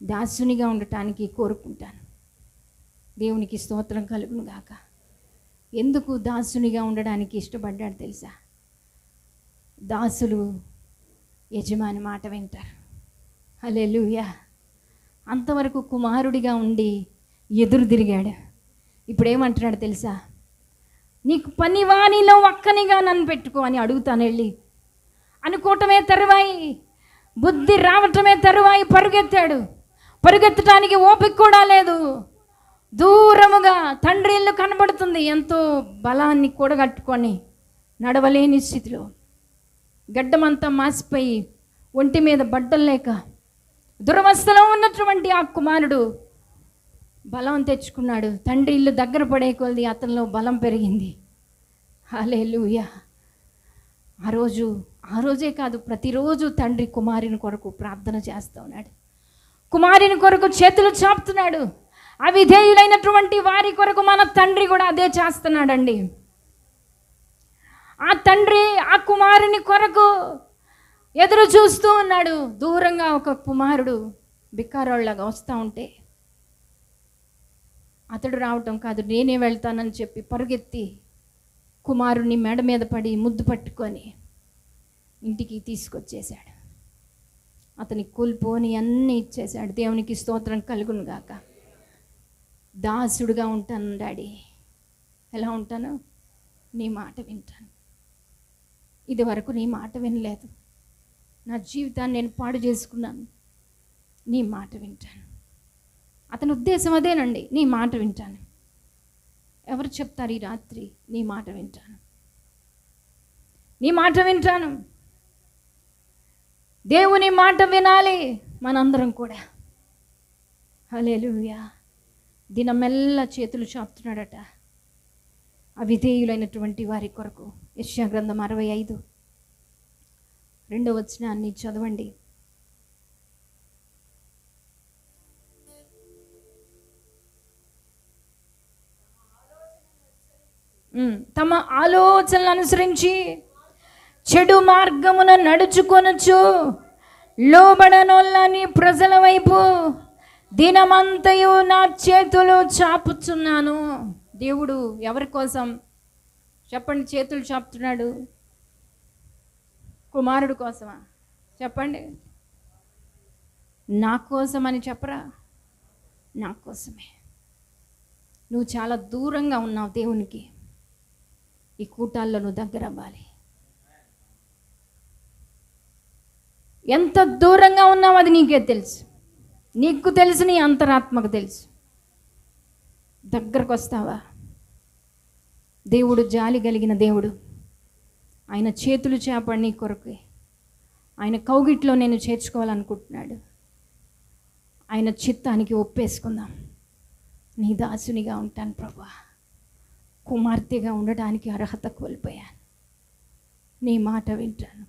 దాసునిగా ఉండటానికి కోరుకుంటాను. దేవునికి స్తోత్రం కలుగును గాక. ఎందుకు దాసునిగా ఉండడానికి ఇష్టపడ్డాడు తెలుసా? దాసులు యజమాని మాట వింటారు. హల్లెలూయా. అంతవరకు కుమారుడిగా ఉండి ఎదురు తిరిగాడు. ఇప్పుడు ఏమంటున్నాడు తెలుసా? నీకు పనివానిలో ఒక్కనిగా నన్ను పెట్టుకో అని అడుగుతాను వెళ్ళి. అనుకోవటమే తరువాయి, బుద్ధి రావటమే తరువాయి పరుగెత్తాడు. పరుగెత్తడానికి ఓపిక కూడా లేదు. దూరముగా తండ్రి ఇల్లు కనబడుతుంది. ఎంతో బలాన్ని కూడగట్టుకొని నడవలేని స్థితిలో, గడ్డమంతా మాసిపోయి ఒంటి మీద బట్టలు లేక దురవస్థలో ఉన్నటువంటి ఆ కుమారుడు బలం తెచ్చుకున్నాడు. తండ్రి ఇల్లు దగ్గర పడే కొలది అతనిలో బలం పెరిగింది. హల్లెలూయా. ఆ రోజే కాదు, ప్రతిరోజు తండ్రి కుమారుని కొరకు ప్రార్థన చేస్తూ ఉన్నాడు. కుమారుని కొరకు చేతులు చాపుతున్నాడు. అవిధేయులైనటువంటి వారి కొరకు మన తండ్రి కూడా అదే చేస్తున్నాడండి. ఆ తండ్రి ఆ కుమారుని కొరకు ఎదురు చూస్తూ ఉన్నాడు. దూరంగా ఒక కుమారుడు బిక్కారోళ్ళగా వస్తూ ఉంటే అతడు రావటం కాదు, నేనే వెళ్తానని చెప్పి పరుగెత్తి కుమారుని మెడ మీద పడి ముద్దు పట్టుకొని ఇంటికి తీసుకొచ్చేశాడు. అతని కూలిపోని అన్నీ ఇచ్చేశాడు. దేవునికి స్తోత్రం కలుగును గాక. దాసుడుగా ఉంటాను డాడీ. ఎలా ఉంటాను? నీ మాట వింటాను. ఇది వరకు నీ మాట వినలేదు, నా జీవితాన్ని నేను పాడు చేసుకున్నాను, నీ మాట వింటాను. అతని ఉద్దేశం అదేనండి, నీ మాట వింటాను. ఎవరు చెప్తారు ఈ రాత్రి? నీ మాట వింటాను, నీ మాట వింటాను. దేవుని మాట వినాలి మనందరం కూడా. హల్లెలూయా. దినమెల్లా చేతులు చాపుతున్నాడట అవిధేయులైనటువంటి వారి కొరకు. యెషయా గ్రంథం 65 2వ వచనాన్ని చదవండి. తమ ఆలోచనలు అనుసరించి చెడు మార్గమున నడుచుకొనొచ్చు లోబడనోళ్ళని ప్రజల వైపు దినమంతయు నా చేతులు చాపుచున్నాను. దేవుడు ఎవరి కోసం చెప్పండి చేతులు చాపుతున్నాడు? కుమారుడు కోసమా? చెప్పండి. నా కోసమని చెప్పరా? నా కోసమే. నువ్వు చాలా దూరంగా ఉన్నావు దేవునికి. ఈ కూటాల్లో నువ్వు దగ్గర అవ్వాలి. ఎంత దూరంగా ఉన్నావు అది నీకే తెలుసు. నీకు తెలుసు, నీ అంతరాత్మకు తెలుసు. దగ్గరకు వస్తావా? దేవుడు జాలి కలిగిన దేవుడు. ఆయన చేతులు చేపడి నీ కొరకు ఆయన కౌగిట్లో నేను చేర్చుకోవాలనుకుంటున్నాడు. ఆయన చిత్తానికి ఒప్పేసుకుందాం. నీ దాసునిగా ఉంటాను ప్రభువా, కుమార్తెగా ఉండడానికి అర్హత కోల్పోయాను, నీ మాట వింటాను.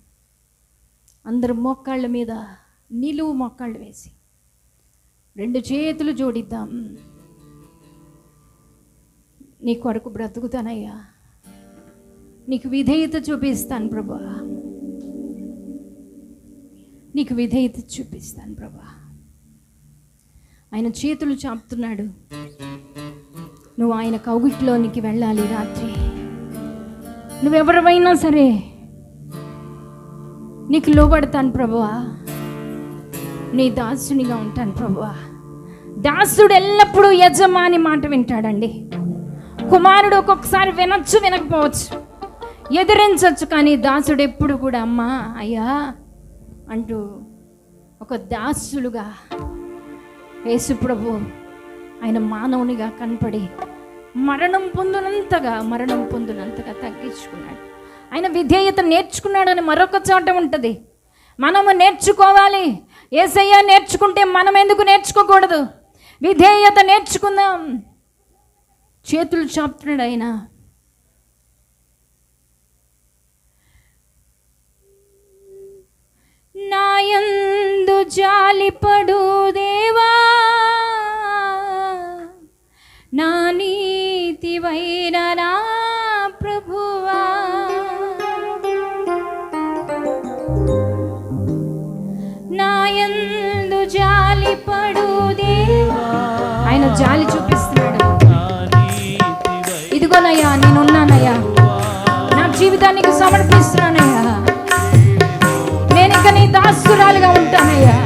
అందరు మోకాళ్ళ మీద నిలువు మోకాళ్ళు వేసి రెండు చేతులు జోడిద్దాం. నీ కొరకు బ్రతుకుతానయ్యా, నీకు విధేయత చూపిస్తాను ప్రభా, నీకు విధేయత చూపిస్తాను ప్రభా. ఆయన చేతులు చాపుతున్నాడు. నువ్వు ఆయన కౌగిట్లోనికి వెళ్ళాలి. రాత్రి నువ్వెవరివైనా సరే నీకు లోబడతాను ప్రభువా, నీ దాసునిగా ఉంటాను ప్రభువా. దాసుడు ఎల్లప్పుడూ యజమాని మాట వింటాడండి. కుమారుడు ఒక్కొక్కసారి వినొచ్చు, వినకపోవచ్చు, ఎదిరించవచ్చు, కానీ దాసుడు ఎప్పుడు కూడా అమ్మా అయ్యా అంటూ ఒక దాసులుగా యేసు ప్రభు ఆయన మానవునిగా కనపడి మరణం పొందినంతగా తగ్గించుకున్నాడు. ఆయన విధేయత నేర్చుకున్నాడని మరొక చోట ఉంటుంది. మనము నేర్చుకోవాలి. యేసయ్య నేర్చుకుంటే మనం ఎందుకు నేర్చుకోకూడదు? విధేయత నేర్చుకుందాం. చేతులు చాపుతున్నాడు ఆయన. నాయందు జాలిపడు దేవా, నా నీతివైన నా ప్రభువా, నాయందు జాలిపడు దేవా. ఆయన జాలి చూపిస్తున్నాడు. ఇదిగోనయ్యా నేనున్నానయ్యా, నా జీవితానికి సమర్పిస్తున్నానయ్యా, నేను ఇక నీ దాసురాలుగా ఉంటానయ్యా.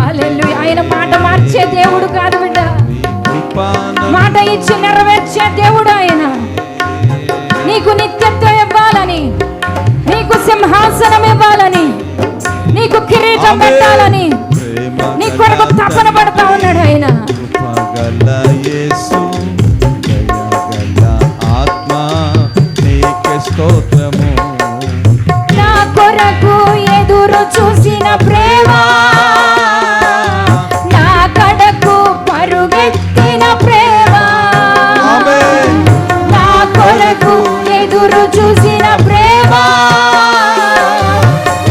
హల్లెలూయా. ఆయన మాట మార్చే దేవుడు కాదు బిడ్డ, మాట ఇచ్చి నెరవేర్చే దేవుడు ఆయన. నీకు నిత్యత్వం ఇవ్వాలని, నీకు సింహాసనం ఇవ్వాలని, నీకు కిరీటం పెట్టాలని నీ కొరకు తపన పడతా ఉన్నాడు ఆయన. నా కొరకు ఎదురు చూసిన ప్రేమ, నా కడకు పరుగెత్తిన ప్రేమ, నా కొరకు ఎదురు చూసిన ప్రేమ,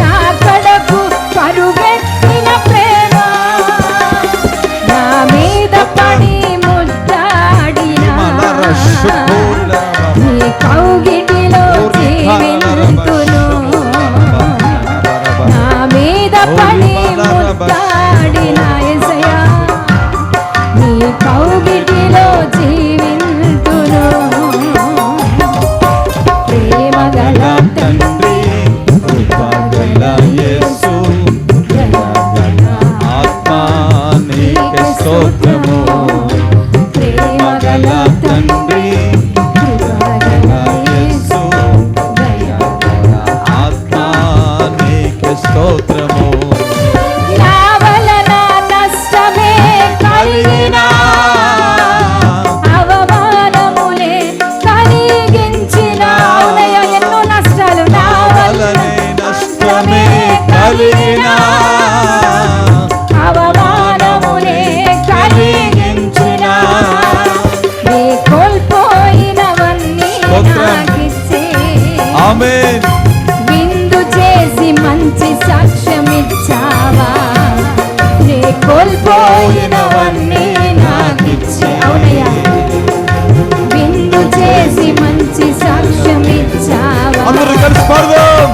నా కడకు పరుగెత్తిన ప్రేమ, నా మీద పడి ముద్దాడిన నీ కౌగిటిలో జీవింతును, నా మీద పడి ముద్దాడిన యేసయ్యా నీ కౌగిటిలో జీవింతును. ప్రేమగల తండ్రి, కృపగల యేసు, దయగల ఆత్మ నీకే స్తోత్రము. ప్రేమగల తండ్రి, కృపగల యేసు, దయగల ఆత్మ నీకే స్తోత్రము. నా వలన నష్టమే కలిగినా, అవమానములే కలిగించిన, ఎన్నో నష్టాలు నా వలన నష్టమే కలిగినా, అవమానములే కలిగించిన, నీ కోల్పోయినవన్నీ నాకిచ్చే, ఆమేన్. విందు చేసి మంచి సాక్ష్యం ఇచ్చావా, నీ కోల్పోయినవన్నీ నాకిచ్చే. అవునయ్యా, విందు చేసి మంచి సాక్ష్యం ఇచ్చావా. అందరూ కలిసి పాడదాం.